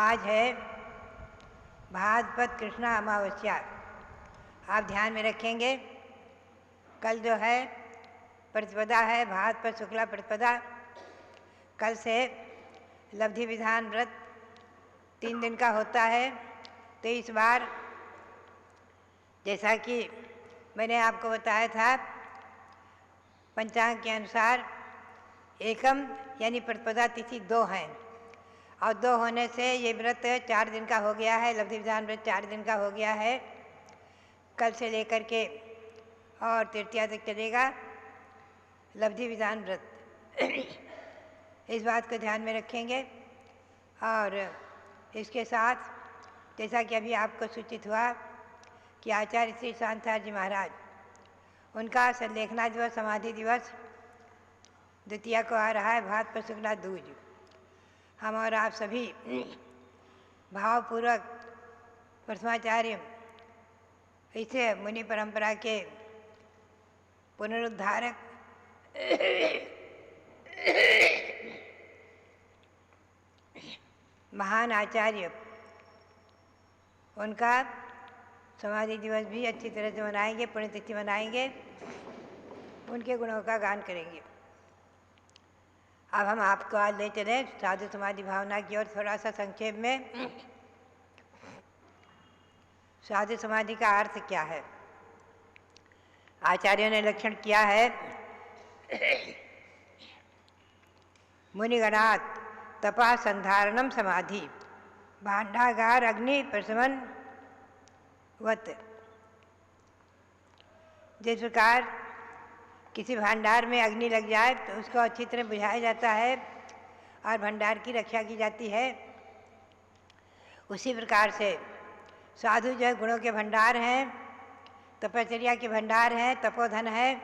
आज है भाद्रपद कृष्णा अमावस्या। आप ध्यान में रखेंगे, कल जो है प्रतिपदा है, भाद्रपद शुक्ला प्रतिपदा। कल से लब्धि विधान व्रत 3 दिन का होता है। तो इस बार जैसा कि मैंने आपको बताया था, पंचांग के अनुसार एकम यानी प्रतिपदा तिथि 2 हैं और 2 होने से ये व्रत 4 दिन का हो गया है। लब्धि विधान व्रत 4 दिन का हो गया है। कल से लेकर के और तृतीया तक चलेगा लब्धि विधान व्रत। इस बात को ध्यान में रखेंगे। और इसके साथ जैसा कि अभी आपको सूचित हुआ कि आचार्य श्री शांताचार्य जी महाराज, उनका संलेखना दिवस समाधि दिवस द्वितीया को आ रहा है, भाद्रपद शुक्ला दूज। हम और आप सभी भावपूर्वक प्रथमाचार्य इसे मुनि परंपरा के पुनरुद्धारक महान आचार्य, उनका समाधि दिवस भी अच्छी तरह से मनाएंगे, पुण्यतिथि मनाएंगे, उनके गुणों का गान करेंगे। अब हम आपको आज ले चले साधु समाधि भावना की ओर। थोड़ा सा संक्षेप में, साधु समाधि का अर्थ क्या है? आचार्यों ने लक्षण किया है, मुनिगणात तपा संधारणम समाधि भांडागार अग्नि प्रशमन वत। जिस प्रकार किसी भंडार में अग्नि लग जाए तो उसको अच्छी तरह बुझाया जाता है और भंडार की रक्षा की जाती है, उसी प्रकार से साधु जो है गुणों के भंडार हैं, तपश्चर्या के भंडार हैं, तपोधन है,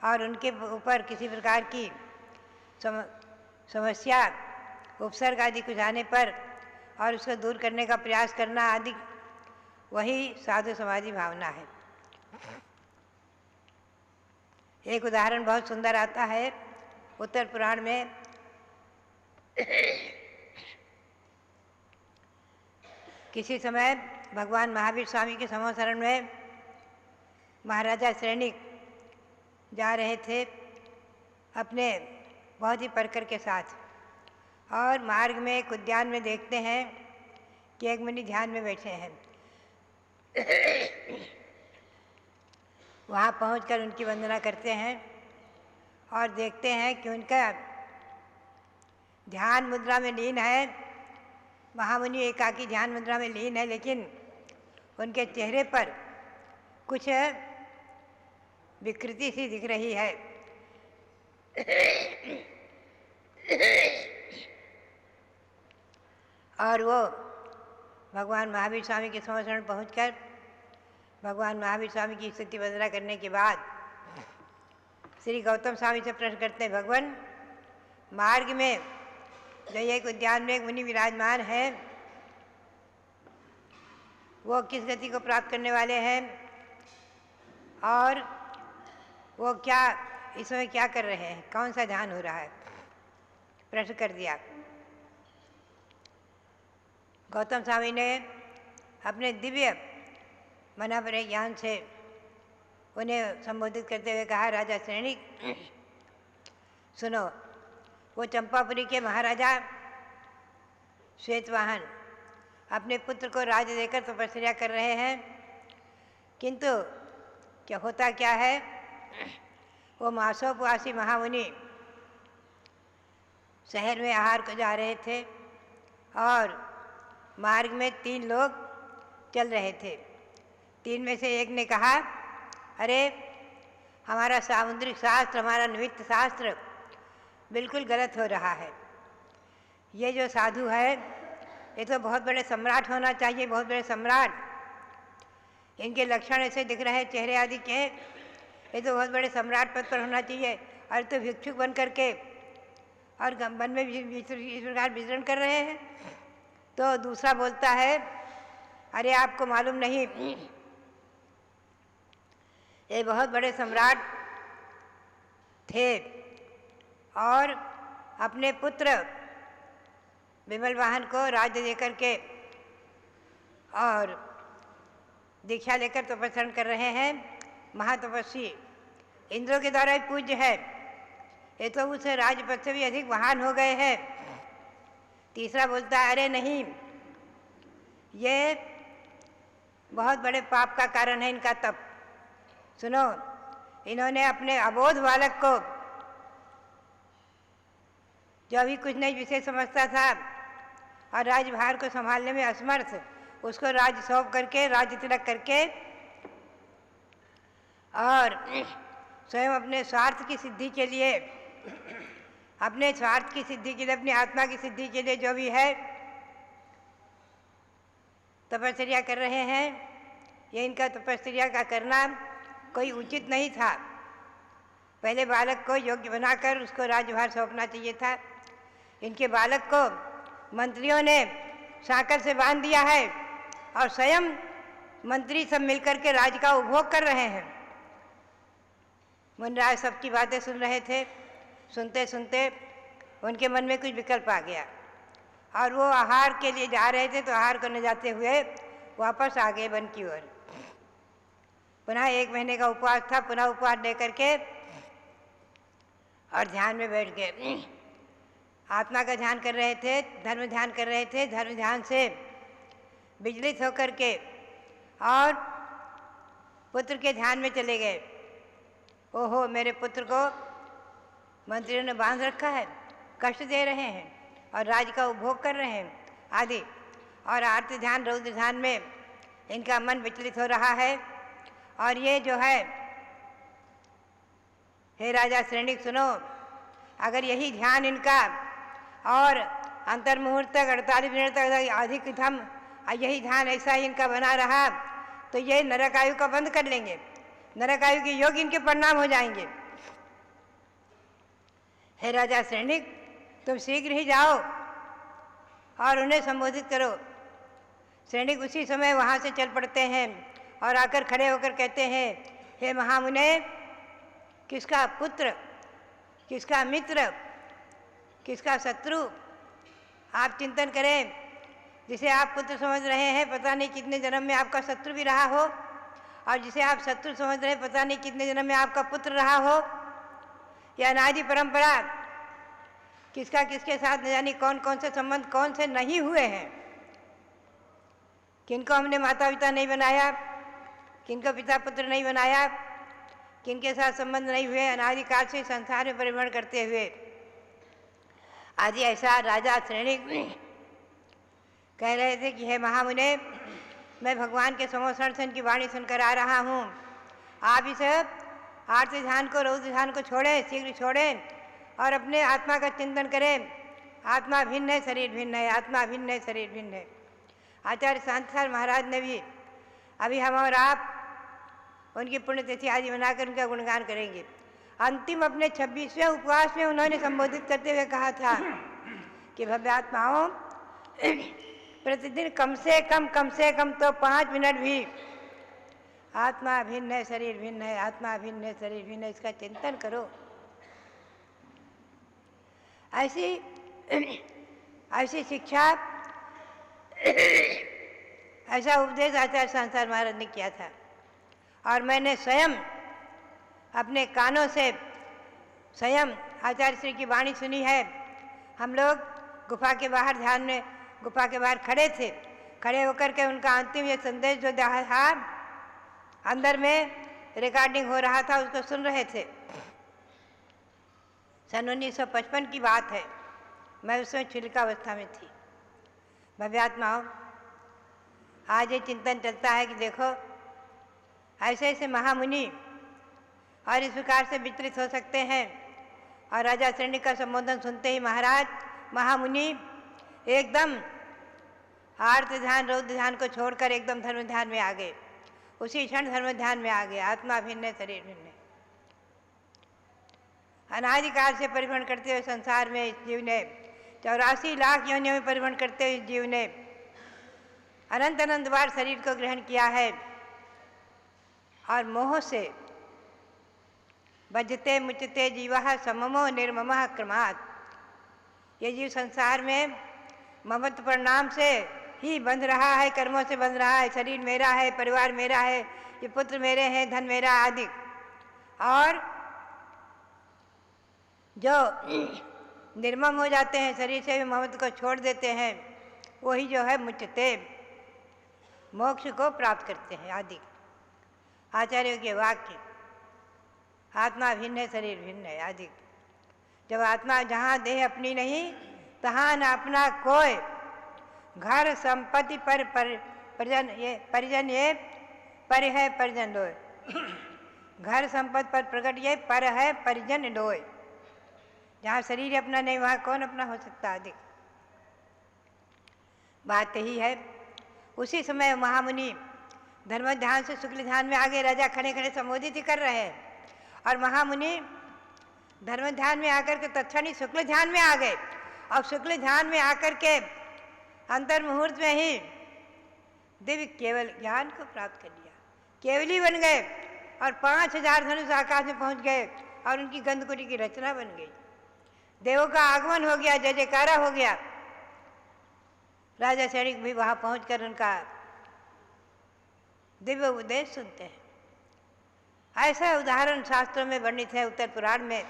और उनके ऊपर किसी प्रकार की समस्या उपसर्ग आदि कुछ आने पर और उसको दूर करने का प्रयास करना आदि, वही साधु समाधि भावना है। एक उदाहरण बहुत सुंदर आता है उत्तर पुराण में। किसी समय भगवान महावीर स्वामी के समोसरण में महाराजा श्रेणिक जा रहे थे अपने बहुत ही परकर के साथ, और मार्ग में एक उद्यान में देखते हैं कि एक मुनि ध्यान में बैठे हैं। वहाँ पहुंचकर उनकी वंदना करते हैं और देखते हैं कि उनका ध्यान मुद्रा में लीन है। महामुनि एकाकी ध्यान मुद्रा में लीन है, लेकिन उनके चेहरे पर कुछ विकृति सी दिख रही है। और वो भगवान महावीर स्वामी के समोसरण पहुंचकर भगवान महावीर स्वामी की स्तुति वंदना करने के बाद श्री गौतम स्वामी से प्रश्न करते हैं, भगवान मार्ग में जो एक उद्यान में एक मुनि विराजमान है, वो किस गति को प्राप्त करने वाले हैं और वो क्या इस समय क्या कर रहे हैं, कौन सा ध्यान हो रहा है? प्रश्न कर दिया। गौतम स्वामी ने अपने दिव्य मनापरे ज्ञान से उन्हें संबोधित करते हुए कहा, राजा श्रेणिक सुनो, वो चंपापुरी के महाराजा श्वेतवाहन अपने पुत्र को राज देकर तपस्या कर रहे हैं, किंतु क्या होता क्या है, वो मासोपवासी महामुनि शहर में आहार को जा रहे थे और मार्ग में 3 लोग चल रहे थे। 3 में से एक ने कहा, अरे हमारा सामुद्रिक शास्त्र, हमारा निमित्त शास्त्र बिल्कुल गलत हो रहा है। ये जो साधु है ये तो बहुत बड़े सम्राट होना चाहिए, बहुत बड़े सम्राट। इनके लक्षण ऐसे दिख रहे हैं चेहरे आदि के, ये तो बहुत बड़े सम्राट पद पर होना चाहिए। और तो भिक्षुक बन करके और वन में इस प्रकार विचरण कर रहे हैं। तो दूसरा बोलता है, अरे आपको मालूम नहीं, ये बहुत बड़े सम्राट थे और अपने पुत्र विमल वाहन को राज्य देकर के और दीक्षा लेकर तपस्या कर रहे हैं। महातपस्वी इंद्रों के द्वारा भी पूज्य है, ये तो उस राजपद से भी अधिक महान हो गए हैं। तीसरा बोलता है, अरे नहीं, ये बहुत बड़े पाप का कारण है इनका तप। सुनो, इन्होंने अपने अबोध बालक को, जो अभी कुछ नहीं विषय समझता था और राजभार को संभालने में असमर्थ, उसको राज सौंप करके, राज्य तिलक करके और स्वयं अपने स्वार्थ की सिद्धि के लिए, अपने स्वार्थ की सिद्धि के लिए, अपनी आत्मा की सिद्धि के लिए जो भी है तपस्या कर रहे हैं, ये इनका तपस्या का करना कोई उचित नहीं था। पहले बालक को योग्य बनाकर उसको राज्यभार सौंपना चाहिए था। इनके बालक को मंत्रियों ने साकर से बांध दिया है और स्वयं मंत्री सब मिलकर के राज्य का उपभोग कर रहे हैं। मुनराज सबकी बातें सुन रहे थे। सुनते सुनते उनके मन में कुछ विकल्प आ गया और वो आहार के लिए जा रहे थे, तो आहार करने जाते हुए वापस आ गए वन की ओर। पुनः 1 महीने का उपवास था, पुनः उपवास लेकर के और ध्यान में बैठ गए। आत्मा का ध्यान कर रहे थे, धर्म ध्यान कर रहे थे। धर्म ध्यान से विचलित होकर के और पुत्र के ध्यान में चले गए। ओहो, मेरे पुत्र को मंत्रियों ने बांध रखा है, कष्ट दे रहे हैं और राज्य का उपभोग कर रहे हैं आदि। और आर्त ध्यान, रौद्र ध्यान में इनका मन विचलित हो रहा है। और ये जो है, हे राजा श्रेणिक सुनो, अगर यही ध्यान इनका और अंतर्मुहूर्त तक 48 मिनट तक अधिकतम यही ध्यान ऐसा ही इनका बना रहा, तो ये नरक आयु का बंद कर लेंगे, नरक आयु के योग इनके परिणाम हो जाएंगे। हे राजा श्रेणिक, तुम शीघ्र ही जाओ और उन्हें संबोधित करो। श्रेणिक उसी समय वहाँ से चल पड़ते हैं और आकर खड़े होकर कहते हैं, हे महामुने, किसका पुत्र, किसका मित्र, किसका शत्रु आप चिंतन करें। जिसे आप पुत्र समझ रहे हैं, पता नहीं कितने जन्म में आपका शत्रु भी रहा हो, और जिसे आप शत्रु समझ रहे हैं, पता नहीं कितने जन्म में आपका पुत्र रहा हो। यह अनादि परंपरा किसका किसके साथ न जाने कौन कौन से संबंध कौन से नहीं हुए हैं। किनको हमने माता पिता नहीं बनाया, किनको पिता पुत्र नहीं बनाया, किनके साथ संबंध नहीं हुए, अनादिकाल से संसार में परिभ्रमण करते हुए। आदि ऐसा राजा श्रेणिक कह रहे थे कि हे महामुने, मैं भगवान के समोषण से इनकी वाणी सुनकर आ रहा हूँ। आप इस आर्त ध्यान को, रौद्र ध्यान को छोड़ें, शीघ्र छोड़ें और अपने आत्मा का चिंतन करें। आत्मा भिन्न है, शरीर भिन्न है, आत्मा भिन्न है, शरीर भिन्न है। आचार्य शांतिलाल महाराज ने भी अभी हम और आप उनकी पुण्यतिथि आदि मनाकर उनका गुणगान करेंगे। अंतिम अपने 26वें उपवास में उन्होंने संबोधित करते हुए कहा था कि भव्यात्माओं, प्रतिदिन कम से कम तो 5 मिनट भी आत्मा भिन्न है, शरीर भिन्न है, आत्मा भिन्न है, शरीर भिन्न है, इसका चिंतन करो। ऐसी शिक्षा, ऐसा उपदेश आचार्य शांतिलाल महाराज ने किया था। और मैंने स्वयं अपने कानों से स्वयं आचार्य श्री की वाणी सुनी है। हम लोग गुफा के बाहर ध्यान में, गुफा के बाहर खड़े थे। खड़े होकर के उनका अंतिम ये संदेश जो था, अंदर में रिकॉर्डिंग हो रहा था, उसको सुन रहे थे। सन 1955 की बात है। मैं उसमें छिलकावस्था में थी। भव्यात्माओं, आज ये चिंतन चलता है कि देखो, ऐसे ऐसे महामुनि और इस प्रकार से विचलित हो सकते हैं। और राजा श्रेणी का संबोधन सुनते ही महाराज, महामुनि एकदम आर्त ध्यान रौद्र ध्यान को छोड़कर एकदम धर्म ध्यान में आ गए। उसी क्षण धर्म ध्यान में आ गए। आत्मा भिन्न है, शरीर भिन्न है। अनादिकाल से परिभ्रमण करते हुए संसार में इस जीव ने 84 लाख योनियों में परिभ्रमण करते हुए इस जीव ने अनंत अनंत बार शरीर को ग्रहण किया है और मोह से बजते मुचते जीवा सममो निर्ममः क्रमात्। ये जीव संसार में ममत्व परिणाम से ही बंध रहा है, कर्मों से बंध रहा है। शरीर मेरा है, परिवार मेरा है, ये पुत्र मेरे हैं, धन मेरा आदि। और जो निर्मम हो जाते हैं, शरीर से भी ममत्व को छोड़ देते हैं, वही जो है मुचते मोक्ष को प्राप्त करते हैं आदि। आचार्यों के वाक्य, आत्मा भिन्न है, शरीर भिन्न है आदि। जब आत्मा जहाँ देह अपनी नहीं तहाँ न अपना कोई, घर संपत्ति पर परिजन ये पर है परिजन लोय। घर संपत्ति पर प्रकट ये पर है परिजन लोय। जहाँ शरीर अपना नहीं वहाँ कौन अपना हो सकता अधिक। बात यही है। उसी समय महामुनि धर्म ध्यान से शुक्ल ध्यान में आगे राजा खड़े खड़े संबोधित ही कर रहे हैं और महामुनि धर्म ध्यान में आकर के तत्क्षण ही शुक्ल ध्यान में आ गए। और शुक्ल ध्यान में आकर के अंतर मुहूर्त में ही दिव्य केवल ज्ञान को प्राप्त कर लिया, केवली बन गए और 5000 धनुष आकाश में पहुंच गए और उनकी गंधकुटी की रचना बन गई। देवों का आगमन हो गया, जय जयकारा हो गया। राजा सैनिक भी वहां पहुंचकर उनका दिव्य उपदेश सुनते हैं। ऐसा उदाहरण शास्त्रों में वर्णित है। उत्तर पुराण में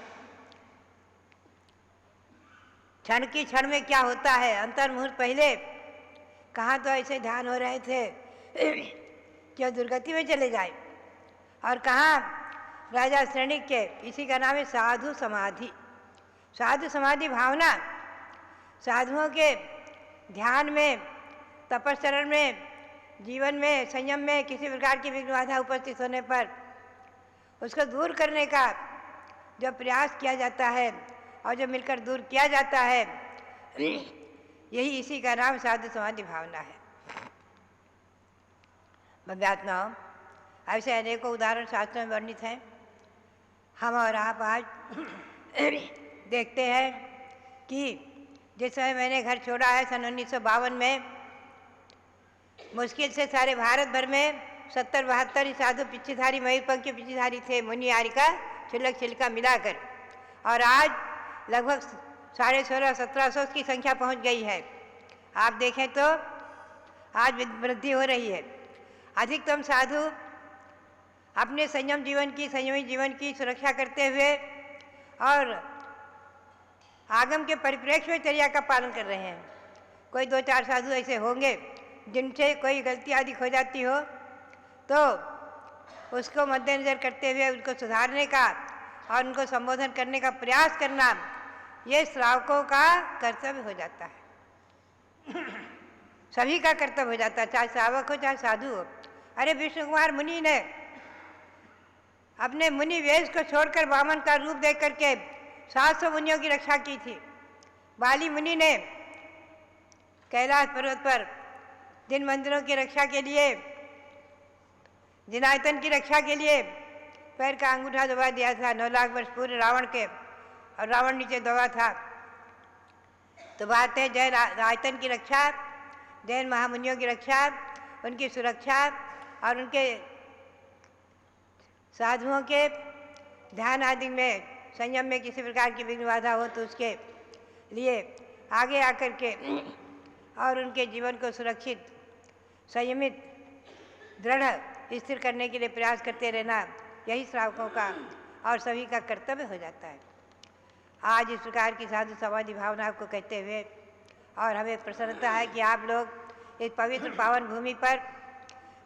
क्षण की क्षण में क्या होता है। अंतर मुहूर्त पहले कहाँ तो ऐसे ध्यान हो रहे थे कि दुर्गति में चले जाए, और कहाँ राजा सैनिक के, इसी का नाम है साधु समाधि। साधु समाधि भावना, साधुओं के ध्यान में, तपस्चरण में, जीवन में, संयम में किसी प्रकार की विघ्न बाधा उपस्थित होने पर उसको दूर करने का जो प्रयास किया जाता है और जो मिलकर दूर किया जाता है, यही इसी का नाम साधु समाधि भावना है। भव्यात्माओं, ऐसे अनेकों उदाहरण शास्त्रों में वर्णित हैं। हम और आप आज देखते हैं कि जिस समय मैंने घर छोड़ा है सन 1952 में, मुश्किल से सारे भारत भर में 70-72 साधु पिछीधारी, मयूरपंख के पिछीधारी थे, मुनि आर्य का छिलक छिलका मिलाकर। और आज लगभग 1650-1700 की संख्या पहुंच गई है। आप देखें तो आज वृद्धि हो रही है। अधिकतम साधु अपने संयम जीवन की, संयमी जीवन की सुरक्षा करते हुए और आगम के परिप्रेक्ष्य में चर्या का पालन कर रहे हैं। कोई 2-4 साधु ऐसे होंगे जिनसे कोई गलती आदि हो जाती हो तो उसको मद्देनजर करते हुए उनको सुधारने का और उनको संबोधन करने का प्रयास करना, ये श्रावकों का कर्तव्य हो जाता है। सभी का कर्तव्य हो जाता है, चाहे श्रावक हो चाहे साधु हो। अरे विष्णु कुमार मुनि ने अपने मुनि वेश को छोड़कर वामन का रूप देख करके 700 मुनियों की रक्षा की थी। बाली मुनि ने कैलाश पर्वत पर जिन मंदिरों की रक्षा के लिए, जिन आयतन की रक्षा के लिए पैर का अंगूठा दबा दिया था 9 लाख वर्ष पूर्व रावण के, और रावण नीचे दबा था। तो बात है जैन आयतन की रक्षा, जैन महामुनियों की रक्षा, उनकी सुरक्षा और उनके साधुओं के ध्यान आदि में, संयम में किसी प्रकार की विघ्न बाधा हो तो उसके लिए आगे आकर के और उनके जीवन को सुरक्षित, संयमित, दृढ़, स्थिर करने के लिए प्रयास करते रहना, यही श्रावकों का और सभी का कर्तव्य हो जाता है। आज इस प्रकार की साधु समाधि भावना को कहते हुए और हमें प्रसन्नता है कि आप लोग इस पवित्र पावन भूमि पर,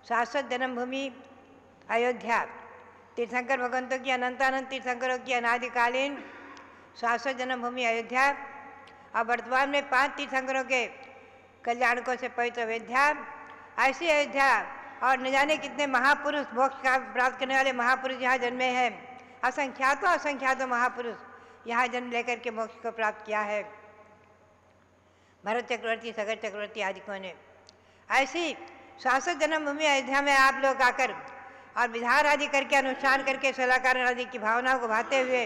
शाश्वत जन्मभूमि अयोध्या, तीर्थंकर भगवंतों की, अनंतानंद तीर्थंकरों की अनादिकालीन शाश्वत जन्मभूमि अयोध्या, और वर्तमान में 5 तीर्थंकरों के कल्याणकों से पवित्र अयोध्या, ऐसी अयोध्या और न जाने कितने महापुरुष, मोक्ष का प्राप्त करने वाले महापुरुष यहाँ जन्मे हैं। असंख्यातों महापुरुष यहाँ जन्म लेकर के मोक्ष को प्राप्त किया है। भरत चक्रवर्ती, सगर चक्रवर्ती आदिकों ने ऐसी शाश्वत जन्मभूमि अयोध्या में आप लोग आकर और विधान आदि करके अनुष्ठान करके सलाकार आदि की भावनाओं को भाते हुए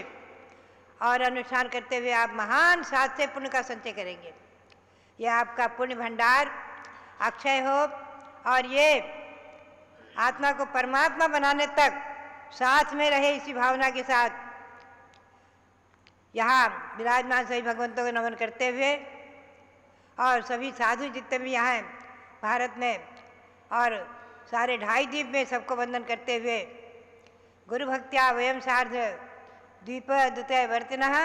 और अनुष्ठान करते हुए आप महान साथ से पुण्य का संचय करेंगे। यह आपका पुण्य भंडार अक्षय हो और ये आत्मा को परमात्मा बनाने तक साथ में रहे। इसी भावना के साथ यहाँ विराजमान सभी भगवंतों को नमन करते हुए और सभी साधु जितने भी यहाँ हैं भारत में और सारे 2.5 द्वीप में सबको वंदन करते हुए गुरु भक्त्या वयम सार्ध द्वीप द्वितीय वर्तिनः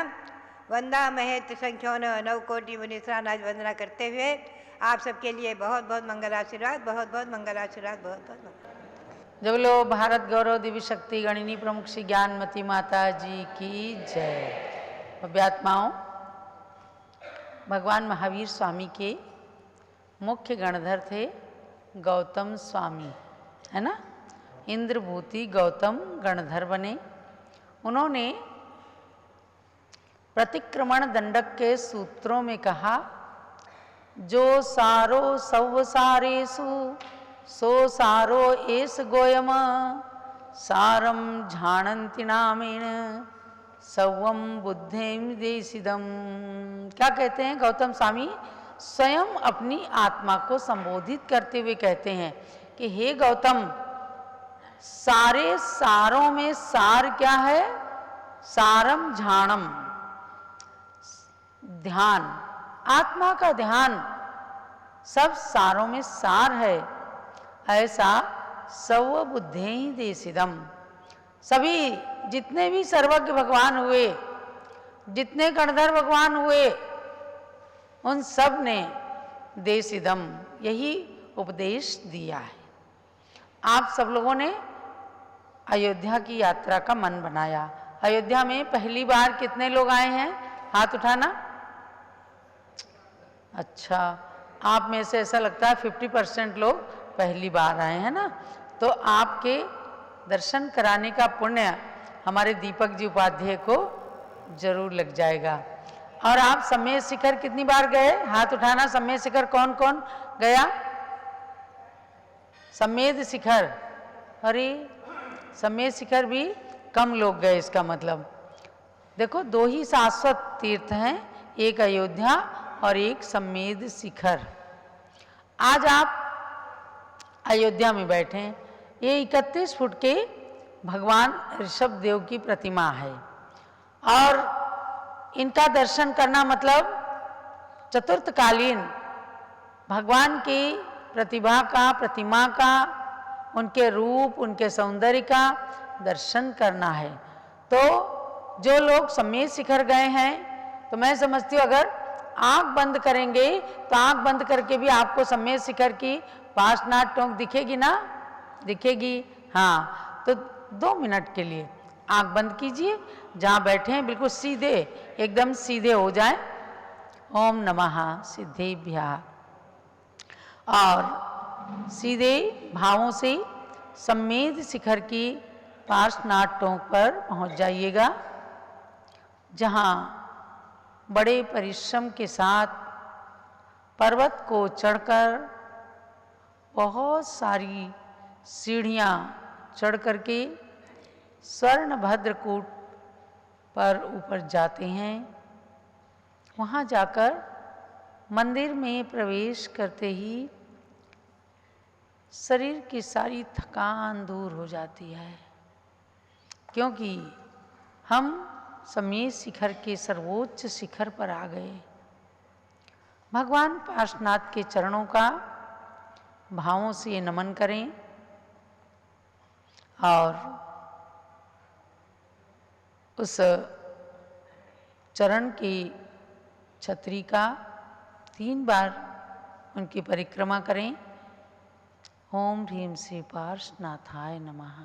वंदा महेत संख्योन 9 कोटि मुनिस्रानाज वंदना करते हुए आप सबके लिए बहुत बहुत मंगल आशीर्वाद, बहुत बहुत मंगल आशीर्वाद, बहुत बहुत मंगल। जब लो भारत गौरव दिव्य शक्ति गणिनी प्रमुख श्री ज्ञानमती माता जी की जय। अभ्यात्माओं, भगवान महावीर स्वामी के मुख्य गणधर थे गौतम स्वामी, है ना। इंद्रभूति गौतम गणधर बने। उन्होंने प्रतिक्रमण दंडक के सूत्रों में कहा, जो सारो सव सारेषु सो सारो एस गोयम सारम झाणंति नामेण सवम बुद्धिम देशिदम। क्या कहते हैं गौतम स्वामी? स्वयं अपनी आत्मा को संबोधित करते हुए कहते हैं कि हे गौतम, सारे सारों में सार क्या है? सारम झाणम, ध्यान, आत्मा का ध्यान सब सारों में सार है। ऐसा सव बुद्धि देशिदम, सभी जितने भी सर्वज्ञ भगवान हुए, जितने गणधर भगवान हुए, उन सब ने देशिदम यही उपदेश दिया है। आप सब लोगों ने अयोध्या की यात्रा का मन बनाया। अयोध्या में पहली बार कितने लोग आए हैं? हाथ उठाना। अच्छा, आप में से ऐसा लगता है 50% लोग पहली बार आए हैं ना। तो आपके दर्शन कराने का पुण्य हमारे दीपक जी उपाध्याय को जरूर लग जाएगा। और आप सम्मेद शिखर कितनी बार गए? हाथ उठाना। सम्मेद शिखर कौन कौन गया? सम्मेद शिखर, अरे सम्मेद शिखर भी कम लोग गए। इसका मतलब देखो, 2 ही शाश्वत तीर्थ हैं, एक अयोध्या और एक सम्मेद शिखर। आज आप अयोध्या में बैठे हैं। ये 31 फुट के भगवान ऋषभ देव की प्रतिमा है और इनका दर्शन करना मतलब चतुर्थकालीन भगवान की प्रतिभा का, प्रतिमा का, उनके रूप, उनके सौंदर्य का दर्शन करना है। तो जो लोग सम्मेद शिखर गए हैं, तो मैं समझती हूँ अगर आंख बंद करेंगे तो आंख बंद करके भी आपको सम्मेद शिखर की पार्श्वनाथ टोंक दिखेगी ना? दिखेगी। हाँ, तो 2 मिनट के लिए आंख बंद कीजिए, जहाँ बैठे हैं बिल्कुल सीधे, एकदम सीधे हो जाएं। ओम नमः सिद्धेभ्यः। और सीधे भावों से सम्मेद शिखर की पार्श्वनाथ टोंक पर पहुँच जाइएगा, जहाँ बड़े परिश्रम के साथ पर्वत को चढ़कर बहुत सारी सीढ़ियाँ चढ़ करके स्वर्ण भद्रकूट पर ऊपर जाते हैं। वहाँ जाकर मंदिर में प्रवेश करते ही शरीर की सारी थकान दूर हो जाती है, क्योंकि हम सम्मेद शिखर के सर्वोच्च शिखर पर आ गए। भगवान पार्श्वनाथ के चरणों का भावों से नमन करें और उस चरण की छतरी का 3 बार उनकी परिक्रमा करें। ओम ह्रीं श्री पार्श्वनाथाय नमः।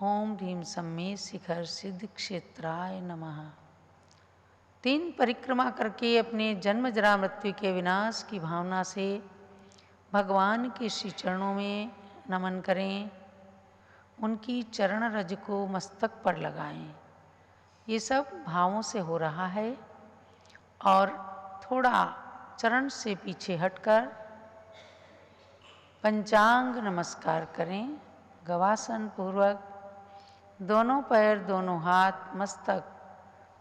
ओम ह्रीं सम्मेद शिखर सिद्ध क्षेत्राय नमः। 3 परिक्रमा करके अपने जन्म जरा मृत्यु के विनाश की भावना से भगवान के श्री चरणों में नमन करें। उनकी चरण रज को मस्तक पर लगाएं। ये सब भावों से हो रहा है। और थोड़ा चरण से पीछे हटकर पंचांग नमस्कार करें। गवासन पूर्वक दोनों पैर दोनों हाथ मस्तक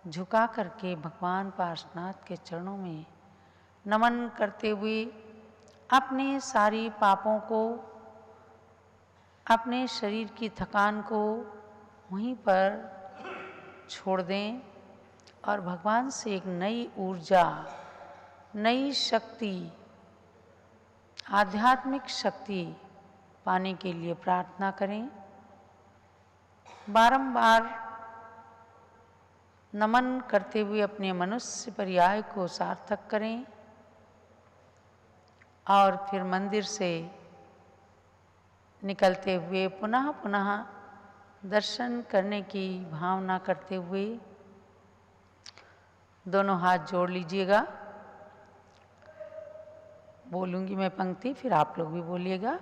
झुका करके भगवान पार्श्वनाथ के चरणों में नमन करते हुए अपने सारी पापों को, अपने शरीर की थकान को वहीं पर छोड़ दें और भगवान से एक नई ऊर्जा, नई शक्ति, आध्यात्मिक शक्ति पाने के लिए प्रार्थना करें। बारंबार नमन करते हुए अपने मनुष्य पर्याय को सार्थक करें और फिर मंदिर से निकलते हुए पुनः पुनः दर्शन करने की भावना करते हुए दोनों हाथ जोड़ लीजिएगा। बोलूँगी मैं पंक्ति, फिर आप लोग भी बोलिएगा।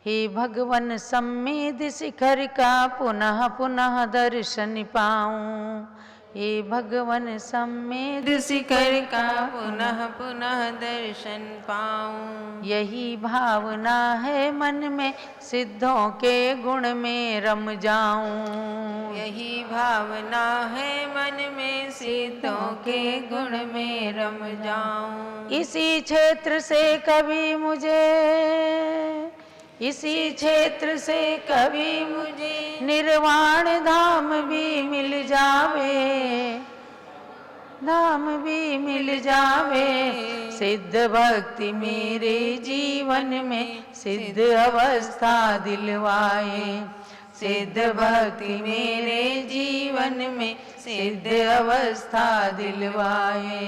हे भगवन सम्मेद शिखर का पुनः पुनः दर्शन पाऊं। हे भगवन सम्मेद शिखर का पुनः पुनः दर्शन पाऊं। यही भावना है मन में, सिद्धों के गुण में रम जाऊं। यही भावना है मन में, सिद्धों के गुण में रम जाऊं। इसी क्षेत्र से कभी मुझे, इसी क्षेत्र से कभी मुझे निर्वाण धाम भी मिल जावे, धाम भी मिल जावे। सिद्ध भक्ति मेरे जीवन में सिद्ध अवस्था दिलवाए। सिद्ध भक्ति मेरे जीवन में सिद्ध अवस्था दिलवाए।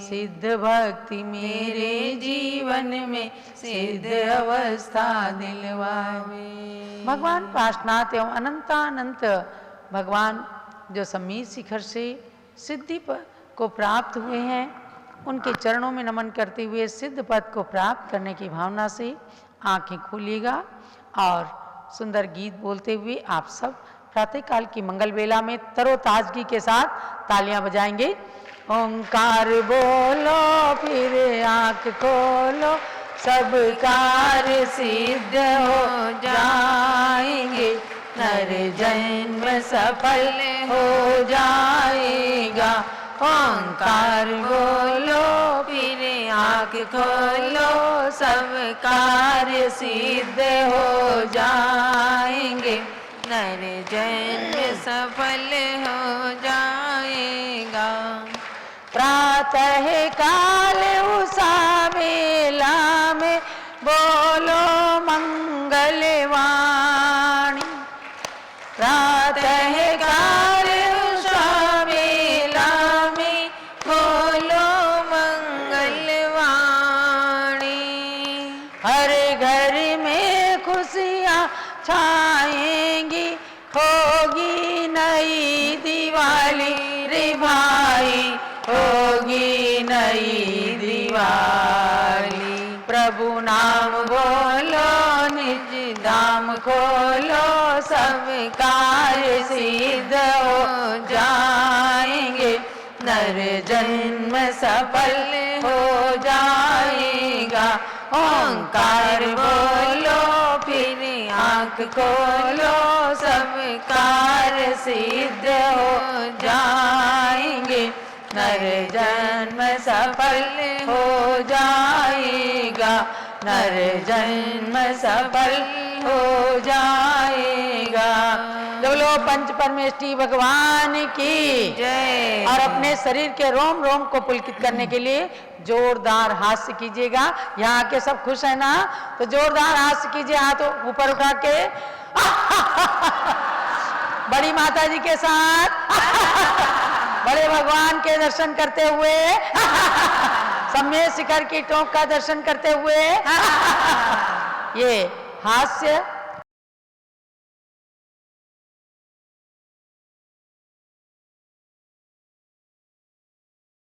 सिद्ध भक्ति मेरे जीवन में सिद्ध अवस्था दिलवाए। भगवान पार्श्वनाथ एवं अनंतानंत भगवान जो सम्मीत शिखर से सिद्धि को प्राप्त हुए हैं, उनके चरणों में नमन करते हुए सिद्ध पद को प्राप्त करने की भावना से आंखें खोलिएगा और सुंदर गीत बोलते हुए आप सब प्रातःकाल की मंगल बेला में तरोताजगी के साथ तालियां बजाएंगे। ओंकार बोलो फिर आंख खोलो, सब कार्य सिद्ध हो जाएंगे। नर जन्म सफल हो जाएगा। ओंकार बोलो फिर आंख खोलो, सब कार्य सिद्ध हो जाएंगे। नर जन्म सफल हो जाएगा। प्रातः काल उषा बेला में बोलो मंगलवाणी। प्रातः काल उषा बेला में बोलो मंगलवाणी। हर घर में खुशियाँ छाएंगी, होगी नई दिवाली रे भाई, होगी नई दिवाली। प्रभु नाम बोलो निज धाम खोलो, सब कार्य सिद्ध हो जाएंगे। नर जन्म सफल हो जाएगा। ओंकार बोलो फिर आंख खोलो, सब कार्य सिद्ध हो जाएंगे। नर जन्म सफल हो जाएगा। नर जन्म सफल हो जाएगा। बोलो पंच परमेष्ठी भगवान की जय। और अपने शरीर के रोम रोम को पुलकित करने के लिए जोरदार हास्य कीजिएगा। यहाँ के सब खुश है ना, तो जोरदार हास्य कीजिए, हाथ ऊपर उठा के। बड़ी माता जी के साथ बड़े भगवान के दर्शन करते हुए, सम्मेद शिखर की टोंक का दर्शन करते हुए ये हास्य